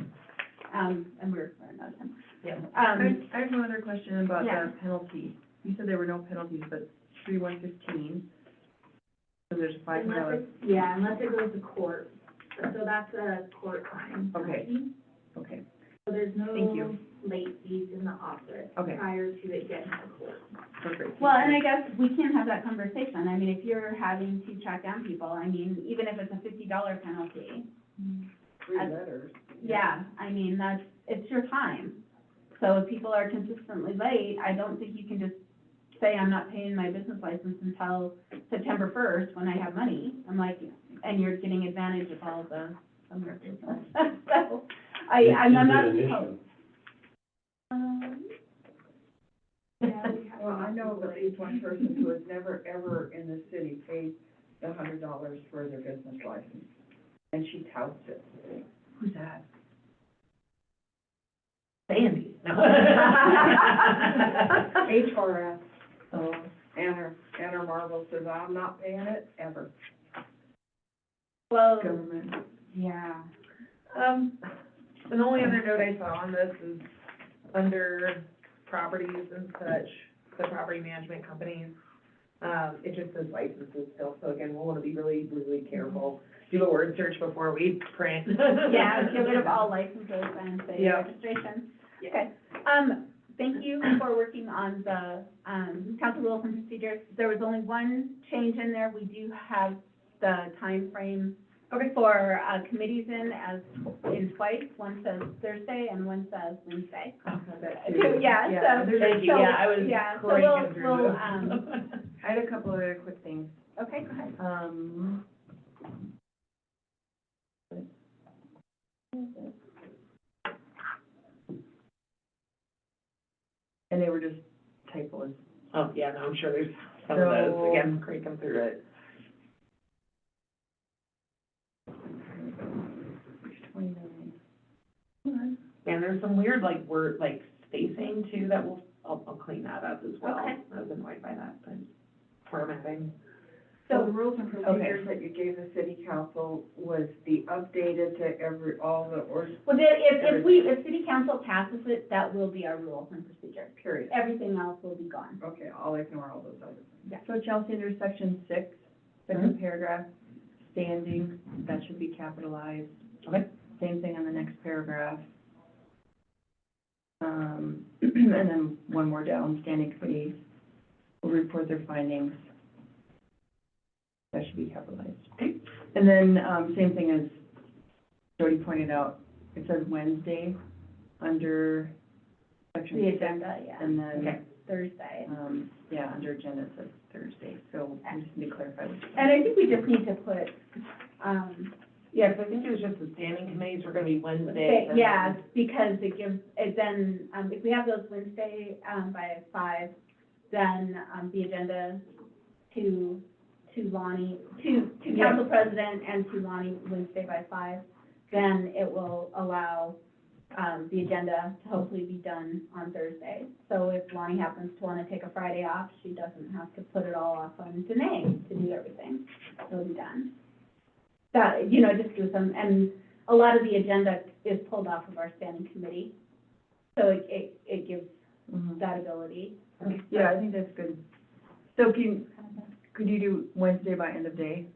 and we're running out of time. Yeah. I have one other question about Yeah. the penalty. You said there were no penalties, but 3/115, so there's a $500. Unless it goes to court. So that's a court fine. Okay. Okay, So there's no Thank you. late fees in the office Okay. prior to it getting to court. perfect. Well, and I guess we can have that conversation, I mean, if you're having to track down people, I mean, even if it's a $50 penalty, 3 letters. yeah, I mean, it's your time. So if people are consistently late, I don't think you can just say, I'm not paying my business license until September 1st when I have money. I'm like, and you're getting advantage of all the summer business. So, I'm not Is it an supposed. Well, I know at least one person who has never, ever in the city paid the $100 for their business license, and she touts it. Who's that? Sandy. No. HRS, Anna Marvel says, I'm not paying it, ever. Well, Government. yeah. And the only other note I saw on this is under properties and such, the property management companies, it just says licenses still, so again, we'll wanna be really, really careful. Do a word search before we print. Yeah, get rid of all licenses and say Yeah. registration. Okay, thank you for working on the, council rules and procedures. There was only one change in there. We do have the time frame for, committees in twice. One says Thursday and one says Wednesday. Yeah, so. Thank you, so- yeah, I was yeah, so clicking through we'll, this. I had a couple of other quick things. okay, go ahead. And they were just typos. Oh, yeah, no, I'm sure there's some of those, So- again, creaking through it. 29. And there's some weird, like, word, like, spacing too, that will, I'll clean that up as well. Okay. I was annoyed by that, but formatting. So the rules and procedures that you gave the city council was the updated to all the Well, if city council passes it, that will be our rules and procedures. period. Everything else will be gone. Okay, I'll ignore all those other things. So Chelsea, under section 6, second paragraph, standing, that should be capitalized. Okay. Same thing on the next paragraph. And then one more down, standing committees will report their findings. That should be capitalized. Okay. And then, same thing as Jody pointed out, it says Wednesday under section The 6. agenda, yeah, And then, Okay. Thursday. yeah, under agenda it says Thursday, so we just need to clarify which. And I think we just need to put, Yeah, 'cause I think it was just the standing committees were gonna be Wednesdays. and yeah, then- because it gives, it then, if we have those Wednesday, by 5, then, the agenda to Lonnie, to council president and to Lonnie Wednesday by 5, then it will allow, the agenda to hopefully be done on Thursday. So if Lonnie happens to wanna take a Friday off, she doesn't have to put it all off on Danae to do everything. It'll be done. That, just do some, and a lot of the agenda is pulled off of our standing committee. So it gives Mhm. that ability. Yeah, I think that's good. So could you do Wednesday by end of day?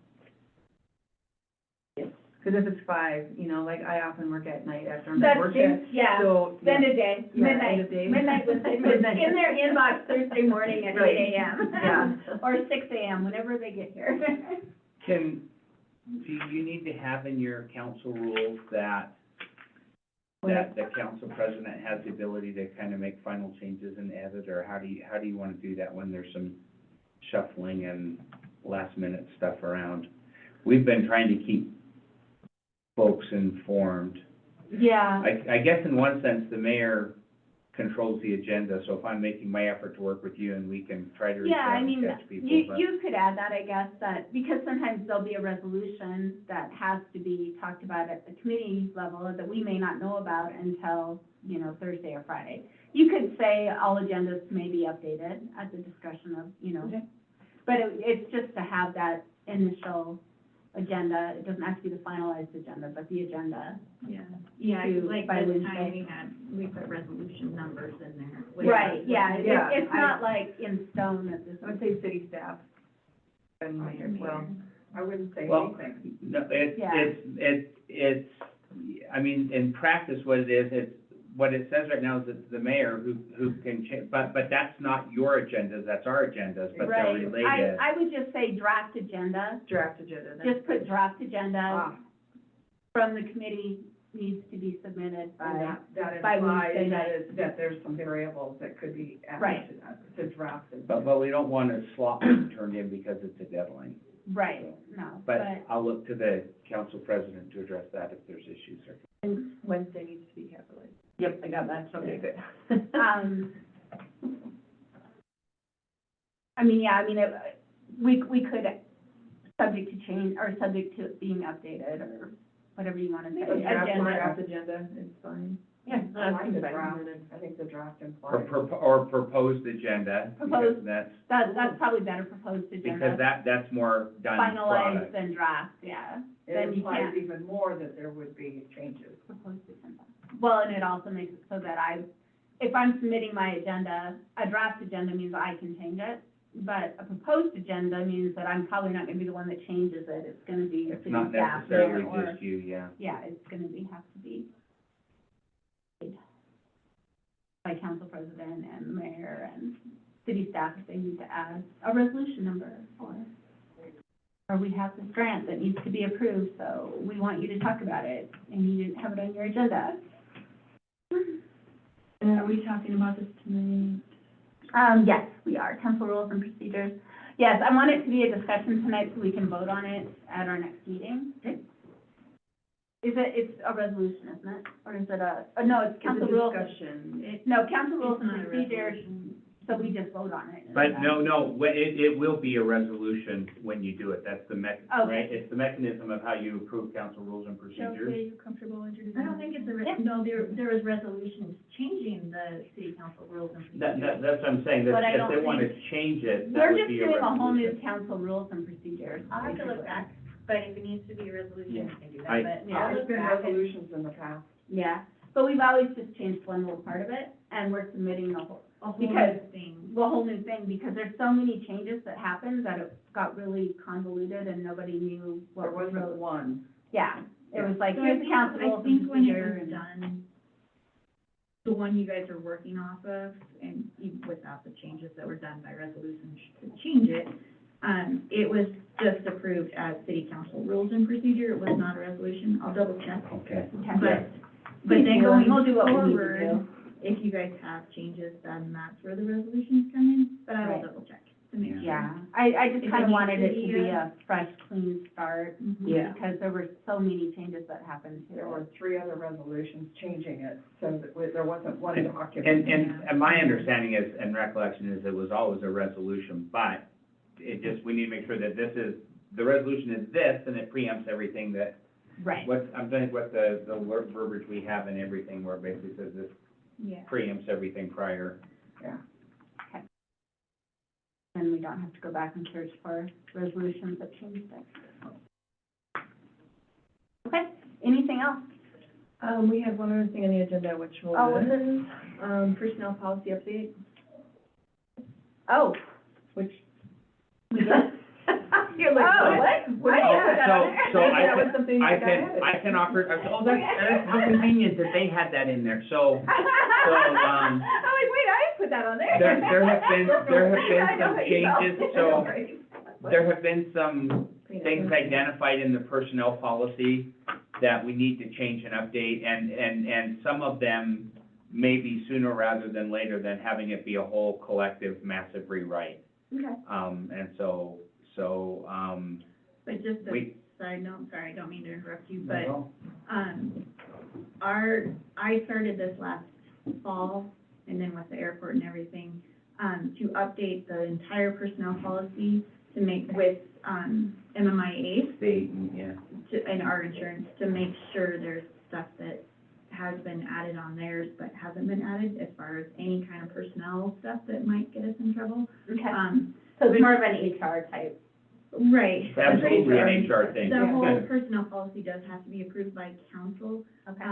Yes. Because if it's 5, like I often work at night after I'm at That's work true, shift, yeah. so. End of day, Yeah, midnight, end of day. midnight Wednesday, Midnight. in their inbox Thursday morning at Right. 8 AM. Yeah. Or 6 AM, whenever they get here. Do you need to have in your council rules that the council president has the ability to kind of make final changes and edit, or how do you want to do that when there's some shuffling and last minute stuff around? We've been trying to keep folks informed. Yeah, I guess in one sense, the mayor controls the agenda, so if I'm making my effort to work with you and we can try to reach yeah, out I and mean, catch people, but. you could add that, I guess, that, because sometimes there'll be a resolution that has to be talked about at the committee level that we may not know about until, Thursday or Friday. You could say all agendas may be updated at the discretion of, Okay. but it's just to have that initial agenda. It doesn't have to be the finalized agenda, but the agenda. Yeah, To- like by this Wednesday. time we put resolution numbers in there. Right, yeah, Yeah, it's not like in stone at this. I would say city staff and mayor as well. I wouldn't say Well, anything. no, Yeah. it's, I mean, in practice, what it says right now is that the mayor who can change, but that's not your agendas, that's our agendas, but they're Right. related. I would just say draft agenda, Draft agenda, then. just put draft agenda Ah, from the committee needs to be submitted and by, that by implies Wednesday night. that there's some variables that could be Right. added to draft and. But we don't want to slop it turned in because it's a deadline. right, no, But but, I'll look to the council president to address that if there's issues or. And Wednesday needs to be capitalized. Yep, I got that. Okay, good. we could, subject to change, or subject to it being updated, or whatever you want to say, A draft agenda. agenda is fine. Yeah, I that's like the fine. draft, I think the draft Or implies. or proposed agenda, because Proposed. that's, That's probably better, proposed agenda. because that's more done Finalized product. than draft, yeah. It Then you implies can't. even more that there would be changes. Proposed agenda. Well, and it also makes it so that if I'm submitting my agenda, a draft agenda means I can change it, but a proposed agenda means that I'm probably not gonna be the one that changes it, it's gonna be It's city not staff necessarily or, just you, yeah. yeah, it's gonna have to be by council president and mayor and city staff if they need to add a resolution number or we have this grant that needs to be approved, so we want you to talk about it, and you didn't have it on your agenda. And are we talking about this tonight? Yes, we are, council rules and procedures. Yes, I want it to be a discussion tonight so we can vote on it at our next meeting. It's a resolution, isn't it? Or is it no, it's council rules. Discussion. No, council rules It's and not a procedures. resolution. so we just vote on it. But no, it will be a resolution when you do it, that's the Okay. right? It's the mechanism of how you approve council rules and procedures. Chelsea, are you comfortable introducing? I don't think it's Yeah. no, there was resolutions changing the city council rules and procedures. That's what I'm saying, that But I if don't they wanna think- change it, that We're would just be a doing a whole new resolution. council rules and procedures. I'll have to look back, but if it needs to be a resolution, we can do I- that, but Yeah. I'll There's look been back and. resolutions in the past. Yeah, but we've always just changed one little part of it, and we're submitting the whole, A whole because- new thing. the whole new thing, because there's so many changes that happened that it got really convoluted and nobody knew There what was. wasn't one. Yeah, it was like, So I here's the think, council I rules and think when it procedure was and. done, the one you guys are working off of, and even without the changes that were done by resolution to change it, it was just approved as city council rules and procedure, it was not a resolution, I'll double check. Okay. Okay. But then going We'll do what we need to forward, do. if you guys have changes, then that's where the resolutions come in, but I will Right. double check to make sure. Yeah, I just If it kind of needs wanted to it be, to be a fresh, clean start, Mhm. Yeah. because there were so many changes that happened to There it. were 3 other resolutions changing it, so that there wasn't one document. And my understanding is, and recollection is, it was always a resolution, but it just, we need to make sure that this is, the resolution is this, and it preempts everything that, Right. I'm thinking what the verbiage we have and everything, where it basically says this Yeah. preempts everything prior. And we don't have to go back and search for resolutions that changed it. Okay, anything else? We had one other thing on the agenda, which was, Oh, what's it? personnel policy update, Oh, which, we did? You're like, Oh, what? what? What? I didn't put that on there. So I That was something I you got added. can offer, that's how convenient that they had that in there, so, I'm like, wait, I didn't put that on there. there have been I know some what you know. changes, so there have been some things identified in the personnel policy that we need to change and update, and some of them may be sooner rather than later than having it be a whole collective massive rewrite. Okay. And so, But just a we. side note, sorry, I don't mean to interrupt you, but, I started this last fall, and then with the airport and everything, to update the entire personnel policy to make with, MMIA State, yeah. and our insurance, to make sure there's stuff that has been added on theirs but hasn't been added as far as any kind of personnel stuff that might get us in trouble. Okay, Um, so it's more of an HR type. right. Absolutely an HR thing. The whole personnel policy does have to be approved by council, Okay.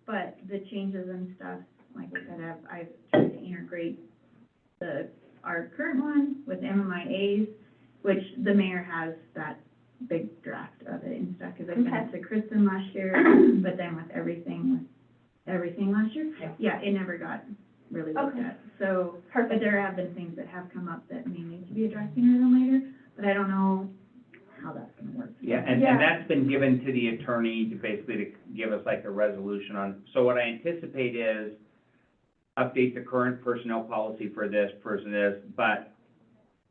but the changes and stuff, like I said, I've tried to integrate our current one with MMIA's, which the mayor has that big draft of it and stuff, because I sent Okay. it to Kristen last year, but then with everything last year, yeah, it never got really looked Okay. at. So, but Perfect. there have been things that have come up that may need to be addressed sooner than later, but I don't know how that's gonna work. Yeah, and that's been given to the attorney to basically to give us like a resolution on, so what I anticipate is update the current personnel policy for this person is, but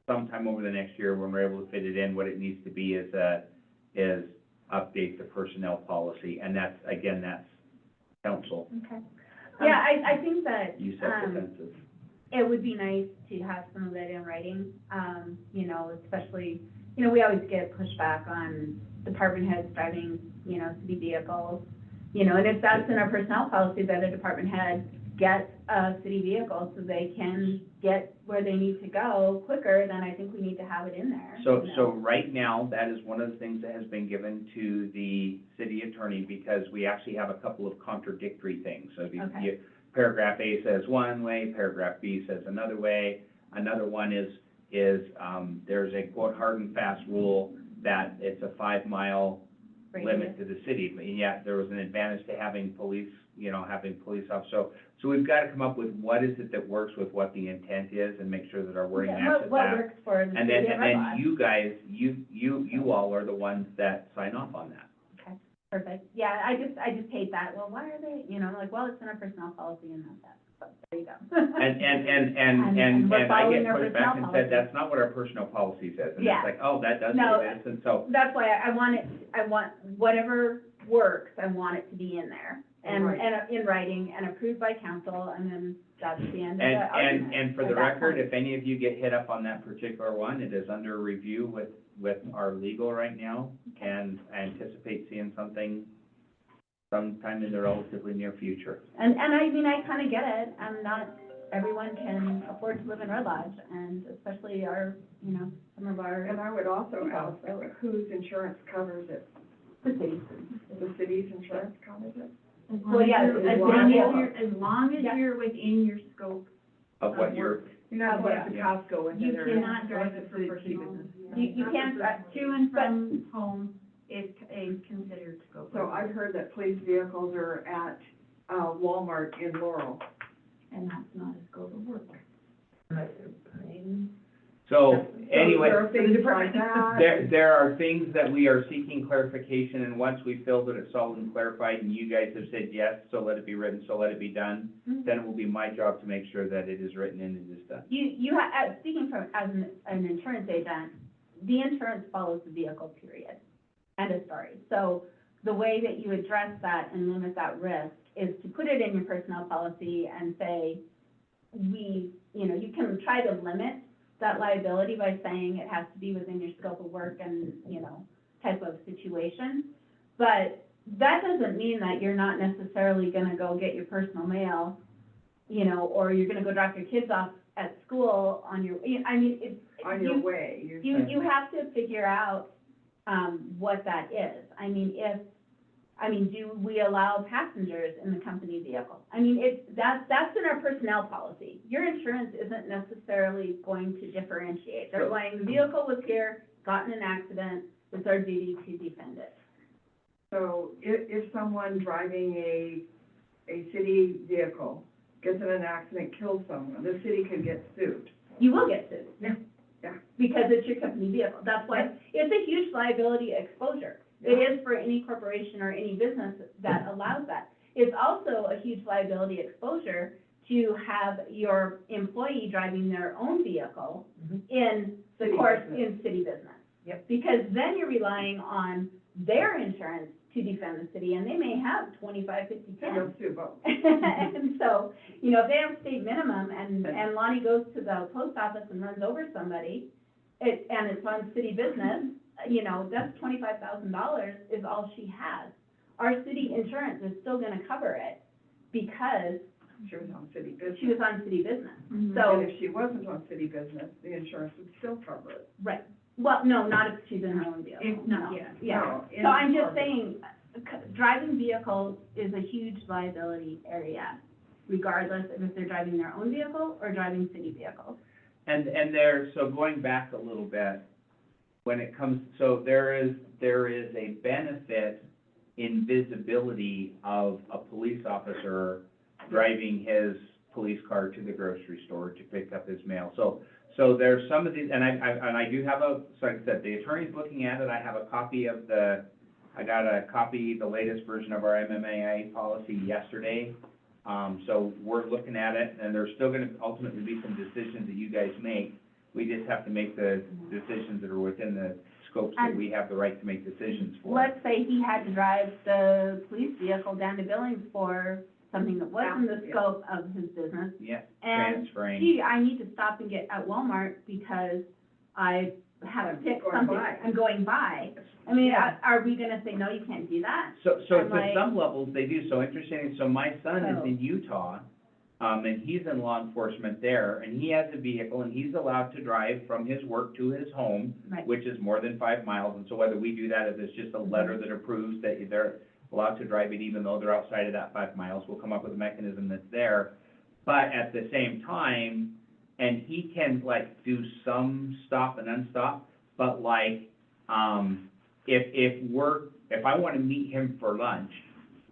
sometime over the next year, when we're able to fit it in, what it needs to be is update the personnel policy, and that's council, Okay. Yeah, I think that, you set the fences. it would be nice to have some of that in writing, you know, especially, you know, we always get pushback on department heads driving, you know, city vehicles, you know, and if that's in our personnel policy, that a department head gets a city vehicle so they can get where they need to go quicker, then I think we need to have it in there. So, you know. so right now, that is one of the things that has been given to the city attorney, because we actually have a couple of contradictory things. So the, Okay. paragraph A says one way, paragraph B says another way. Another one is, there's a quote hard and fast rule that it's a 5-mile limit to the city, but yet there was an advantage to having police, you know, having police officers. So we've got to come up with what is it that works with what the intent is, and make sure that our wording Yeah, matches what that. works for the And city then, of Red Lodge. you guys, you all are the ones that sign off on that. Okay, perfect. Yeah, I just hate that. Well, why are they, you know, I'm like, well, it's in our personnel policy and not that, but there you go. And we're I following get our pushed back personnel and said, policy. that's not what our personnel policy says. And Yeah. it's like, oh, that does No. say this, and so, That's why I want whatever works, I want it to be in there. and, Right. and in writing, and approved by council, and then that's the end of the And, argument. and for at the that record, point. if any of you get hit up on that particular one, it is under review with our legal right now, and I anticipate seeing something sometime in the relatively near future. And I mean, I kind of get it, and not everyone can afford to live in Red Lodge, and especially our, you know, some of our, And I would also ask, whose insurance covers it? the cities. The city's insurance covers it? As Well, long yeah, as you're- as as long long as- as you're, as long as Yeah. you're within your scope. Of what you're, You're not going to Yeah. Costco with You it or. cannot going drive to it for city personal. business. You can't, To and from home is considered scope. So I've heard that police vehicles are at, Walmart in Laurel. And that's not a scope of work. so, anyway. So there are things like that. There are things that we are seeking clarification, and once we feel that it's solid and clarified, and you guys have said yes, so let it be written, so let it be done, then it will be my job to make sure that it is written and it is done. speaking from, as an insurance agent, the insurance follows the vehicle, period. End of story. So the way that you address that and limit that risk is to put it in your personnel policy and say, you can try to limit that liability by saying it has to be within your scope of work and, type of situation. But that doesn't mean that you're not necessarily gonna go get your personal mail, or you're gonna go drop your kids off at school on your, it's. On your way, You have to figure out, what that is. Do we allow passengers in the company vehicle? That's in our personnel policy. Your insurance isn't necessarily going to differentiate. They're going, the vehicle was here, got in an accident, it's our duty to defend it. So if someone driving a city vehicle gets in an accident, kills someone, the city could get sued. You will get sued. Yeah. Because it's your company vehicle. That's why, it's a huge liability exposure. It is for any corporation or any business that allows that. It's also a huge liability exposure to have your employee driving their own vehicle in the City course, business. in city business. Yep. Because then you're relying on their insurance to defend the city, and they may have 25, 50, 10. They'll sue both. And so, if they have state minimum and Lonnie goes to the post office and runs over somebody, and it's on city business, that's $25,000 is all she has. Our city insurance is still gonna cover it because She was on city business. she was on city business. And So, if she wasn't on city business, the insurance would still cover it. right, well, no, not if she's in her own vehicle. If not, No. yeah. Yeah, No, in so I'm just corporate. saying, driving vehicles is a huge liability area, regardless of if they're driving their own vehicle or driving city vehicles. And so going back a little bit, when it comes, so there is a benefit in visibility of a police officer driving his police car to the grocery store to pick up his mail. So there's some of these, and I do have so like I said, the attorney's looking at it, I have a copy of the latest version of our MMAA policy yesterday. So we're looking at it, and there's still gonna ultimately be some decisions that you guys make. We just have to make the decisions that are within the scopes that we have the right to make decisions for. Let's say he had to drive the police vehicle down to Billings for something that was in the Yeah. scope of his business. Yeah, And, transferring. gee, I need to stop and get at Walmart because I have to pick Going something, by. I'm going by. Are we gonna say, no, you can't do that? So I'm to like- some levels, they do, so interesting, so my son is Oh. in Utah, and he's in law enforcement there, and he has a vehicle, and he's allowed to drive from his work to his home, Right. which is more than 5 miles, and so whether we do that, if it's just a letter that approves that they're allowed to drive it even though they're outside of that 5 miles, we'll come up with a mechanism that's there. But at the same time, and he can do some stop and unstop, but if I wanna meet him for lunch,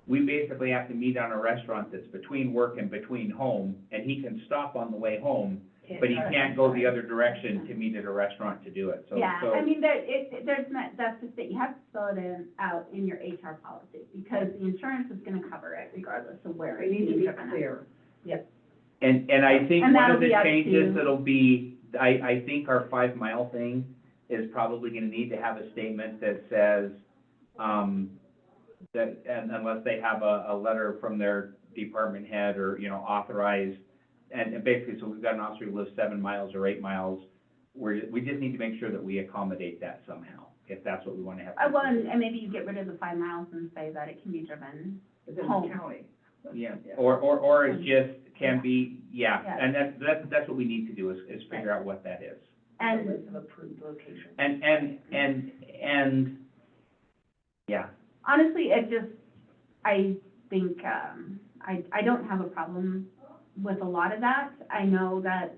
we basically have to meet on a restaurant that's between work and between home, and he can stop on the way home, but he can't go the other direction to meet at a restaurant to do it, so. Yeah, so- there's not, that's just it, you have to spell it out in your HR policy, because the insurance is gonna cover it regardless of where They it's need to being be driven. clear. And I think And one that'll of the be up changes to- that'll be, I think our 5 mile thing is probably gonna need to have a statement that says, that, and unless they have a letter from their department head or, you know, authorized, and basically, so we've got an officer who lives 7 miles or 8 miles, we just need to make sure that we accommodate that somehow, if that's what we wanna have. Well, and maybe you get rid of the 5 miles and say that it can be driven Within home. the county. Yeah, or it just can be, yeah, Yeah. and that's what we need to do, is figure out what that is. The And, list of approved locations. And, yeah, honestly, it just, I think, I don't have a problem with a lot of that. I know that,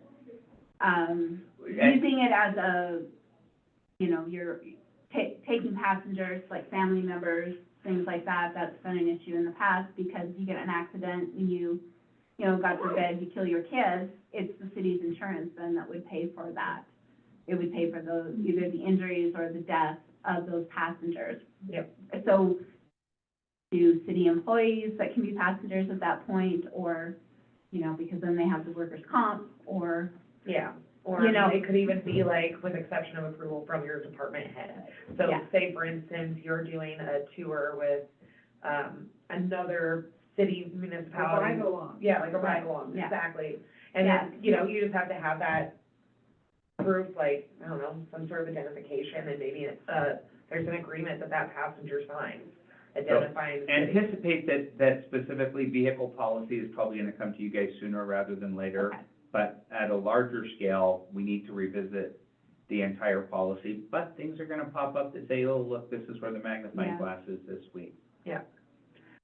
and, using it as a, you know, you're taking passengers, like family members, things like that, that's been an issue in the past, because you get an accident and you know, God forbid, you kill your kids, it's the city's insurance then that would pay for that. It would pay for those, either the injuries or the death of those passengers. Yep. So, do city employees that can be passengers at that point, or, you know, because then they have the workers' comp, or, Yeah, or, You I know- mean, it could even be like, with exception of approval from your department head. So Yeah. say, for instance, you're doing a tour with, another city municipality. Ride along. Yeah, like a Right, ride along, yeah. exactly. And Yeah. then, you know, you just have to have that proof, like, I don't know, some sort of identification, and maybe, there's an agreement that passenger signs, identifying. the city. anticipate that specifically vehicle policy is probably gonna come to you guys sooner rather than later. Okay. But at a larger scale, we need to revisit the entire policy, but things are gonna pop up that say, oh, look, this is where the magnifying Yeah. glass is this week.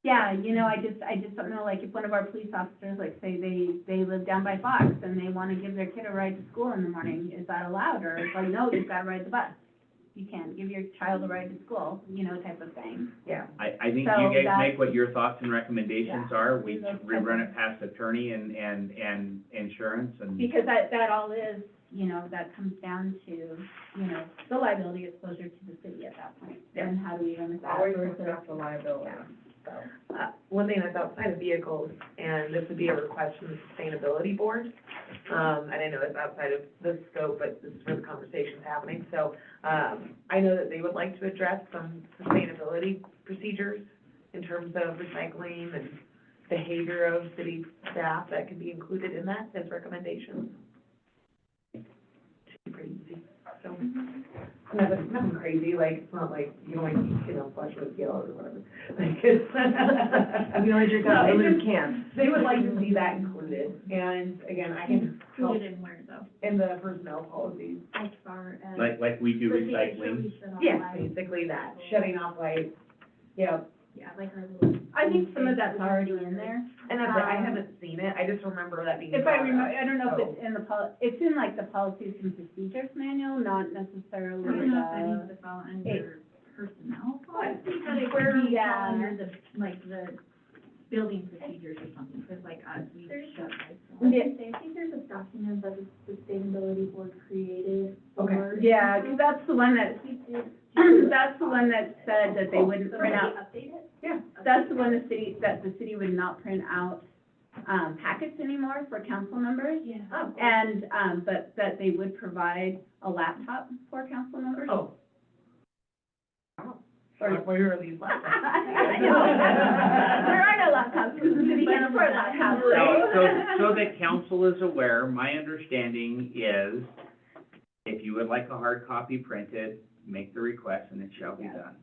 yeah, you know, I just don't know, like, if one of our police officers, like, say they live down by Fox, and they wanna give their kid a ride to school in the morning, is that allowed? Or it's like, no, you've gotta ride the bus. You can't give your child a ride to school, you know, type of thing. Yeah, I think So you guys that- make what your thoughts and recommendations are, we Those type rerun of- it past attorney and insurance and. Because that all is, you know, that comes down to, you know, the liability exposure to the city at that point. And how do we limit that Always versus, comes back to liability. yeah, so. one thing that's outside of vehicles, and this would be a request from the Sustainability Board. And I know it's outside of the scope, but this is where the conversation's happening. So, I know that they would like to address some sustainability procedures in terms of recycling and behavior of city staff that could be included in that as recommendations. Should be pretty easy, so. Nothing crazy, like, it's not like, you know, like, you know, flush with yellow or whatever. Like, it's. You only drink out of No, the it's blue can. They would like to see that included, and again, I can help Included in where though? in the personnel policies. As far as. Like we do But they recycling. usually shut off Yeah, lights. basically that, shutting off lights, yeah, Yeah, like our little. I think some of that's already in there. and that's it, I haven't seen it, I just remember that being If I brought up. remember, I don't know if so- it's in it's in like the policies and procedures manual, not I necessarily don't know if that the, needs to fall under personnel Well, I policy, but it could yeah. fall under the, like, the building procedures or something, because like us, we shut lights off. Yeah. I think there's a document that the sustainability board created Okay. for. yeah, 'cause that's the one that, that's the one that said that they wouldn't So print maybe out, update it? Yeah. that's the one that the city would not print out, packets anymore for council members. Yeah. Oh, And, but that they would provide a laptop for council members. oh. Or- Where are these laptops? I know. There are no laptops, because the city can't afford laptops, right? So that council is aware, my understanding is, if you would like a hard copy printed, make the request and it shall be Yeah. done.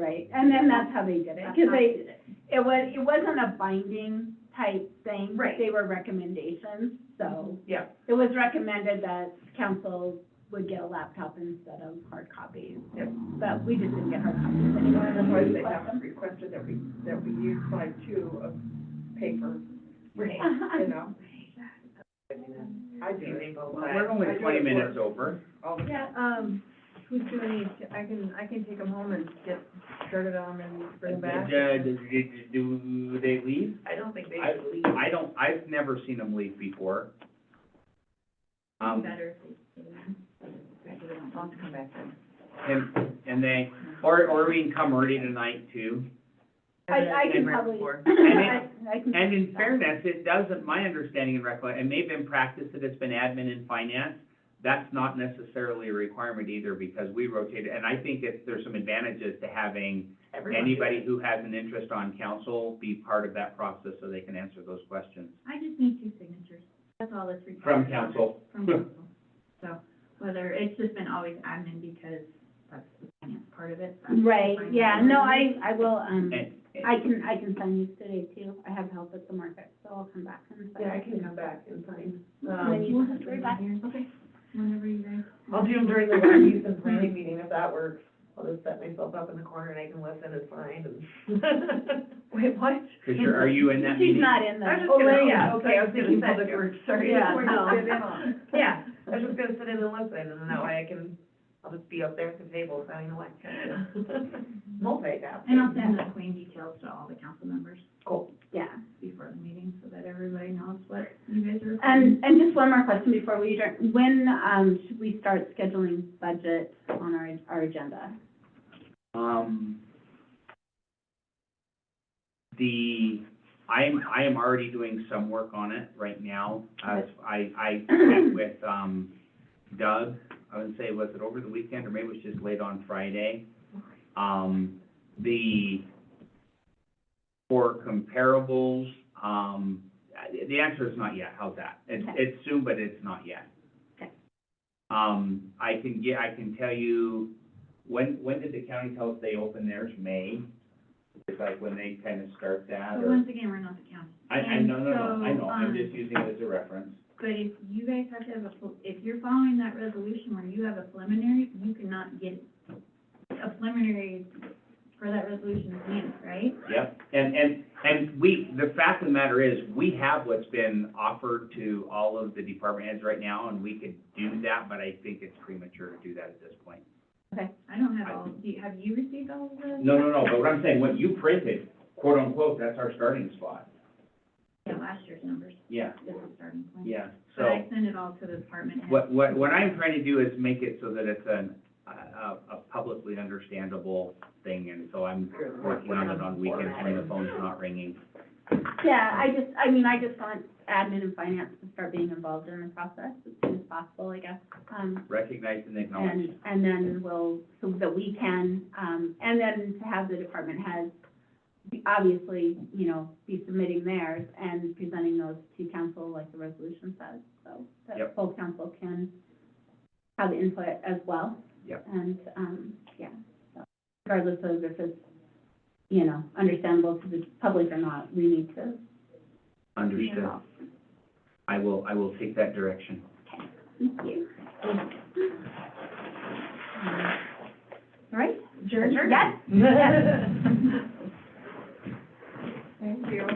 Right, and then that's how they did it, That's because how they, they did it. it wasn't a binding type thing. Right. They were recommendations, so Yeah, it was recommended that council would get a laptop instead of hard copies. Yep. But we just didn't get hard copies anymore. That's why they Request have them. requested that we use slide 2 of paper, you know? I do it. We're only 20 minutes over. all the Yeah, who's gonna need, I can take them home and get started on them and bring them back. Do they leave? I don't think they I- should leave. I've never seen them leave before. Better if they. I'll have to come back then. And they, or we can come early tonight too. I can And right probably, before. I can. And in fairness, it doesn't, my understanding and recollection, it may have been practice that it's been admin and finance. That's not necessarily a requirement either, because we rotate, and I think that there's some advantages to having anybody who has an interest on council be part of that process so they can answer those questions. I just need 2 signatures, that's all that's required. From council. From council. So, whether, it's just been always admin because that's the finance part of it. That's the Right, finance yeah, part. no, I will, And, I can sign these today too. I have help at the market, so I'll come back and sign. Yeah, I can come back and sign. When you We'll come just bring back. it here. Okay. Whenever you guys. I'll do them during the Water Use and Planning meeting if that works. I'll just set myself up in the corner and I can listen, it's fine, and. Wait, what? cause are you in that meeting? She's not in I was the, just gonna, yeah, okay, I was thinking Public public works, Works, sorry. Yeah, Or No. just sit in on. Yeah, I was just gonna sit in and listen, and then that way I can, I'll just be up there at the table, signing away. Multitask. And I'll send the claim details to all the council members Cool. yeah. before the meeting so that everybody knows what you guys are. And just one more question before we adjourn. When, should we start scheduling budget on our agenda? I am already doing some work on it right now. I met with, Doug, I would say, was it over the weekend, or maybe it was just late on Friday? For comparables, the answer is not yet, how's that? It's soon, but it's not yet. Okay. I can tell you, when did the county tell us they open theirs? May? It's like when they kind of start that, But or? once again, we're not the county. I know, I And know, so, I'm just using it as a reference. But if you guys have to have if you're following that resolution where you have a preliminary, you cannot get a preliminary for that resolution in, right? Yep, and the fact of the matter is, we have what's been offered to all of the department heads right now, and we could do that, but I think it's premature to do that at this point. I don't have all, have you received all of the? No, but what I'm saying, what you printed, quote unquote, that's our starting spot. Yeah, last year's numbers Yeah, is the starting point. yeah, But I so, send it all to the department head. what I'm trying to do is make it so that it's a publicly understandable thing, and so I'm working on it on weekends when the phone's not ringing. Yeah, I just want admin and finance to start being involved in the process as soon as possible, I guess. Recognized and acknowledged. And then so that we can, and then to have the department heads, obviously, be submitting theirs and presenting those to council like the resolution says, so that Yep. full council can have input as well. Yep. And, yeah, so regardless of if it's, understandable to the public or not, we need to be Understood. involved. I will take that direction. Thank you. All right, adjourned? Yes. Thank you.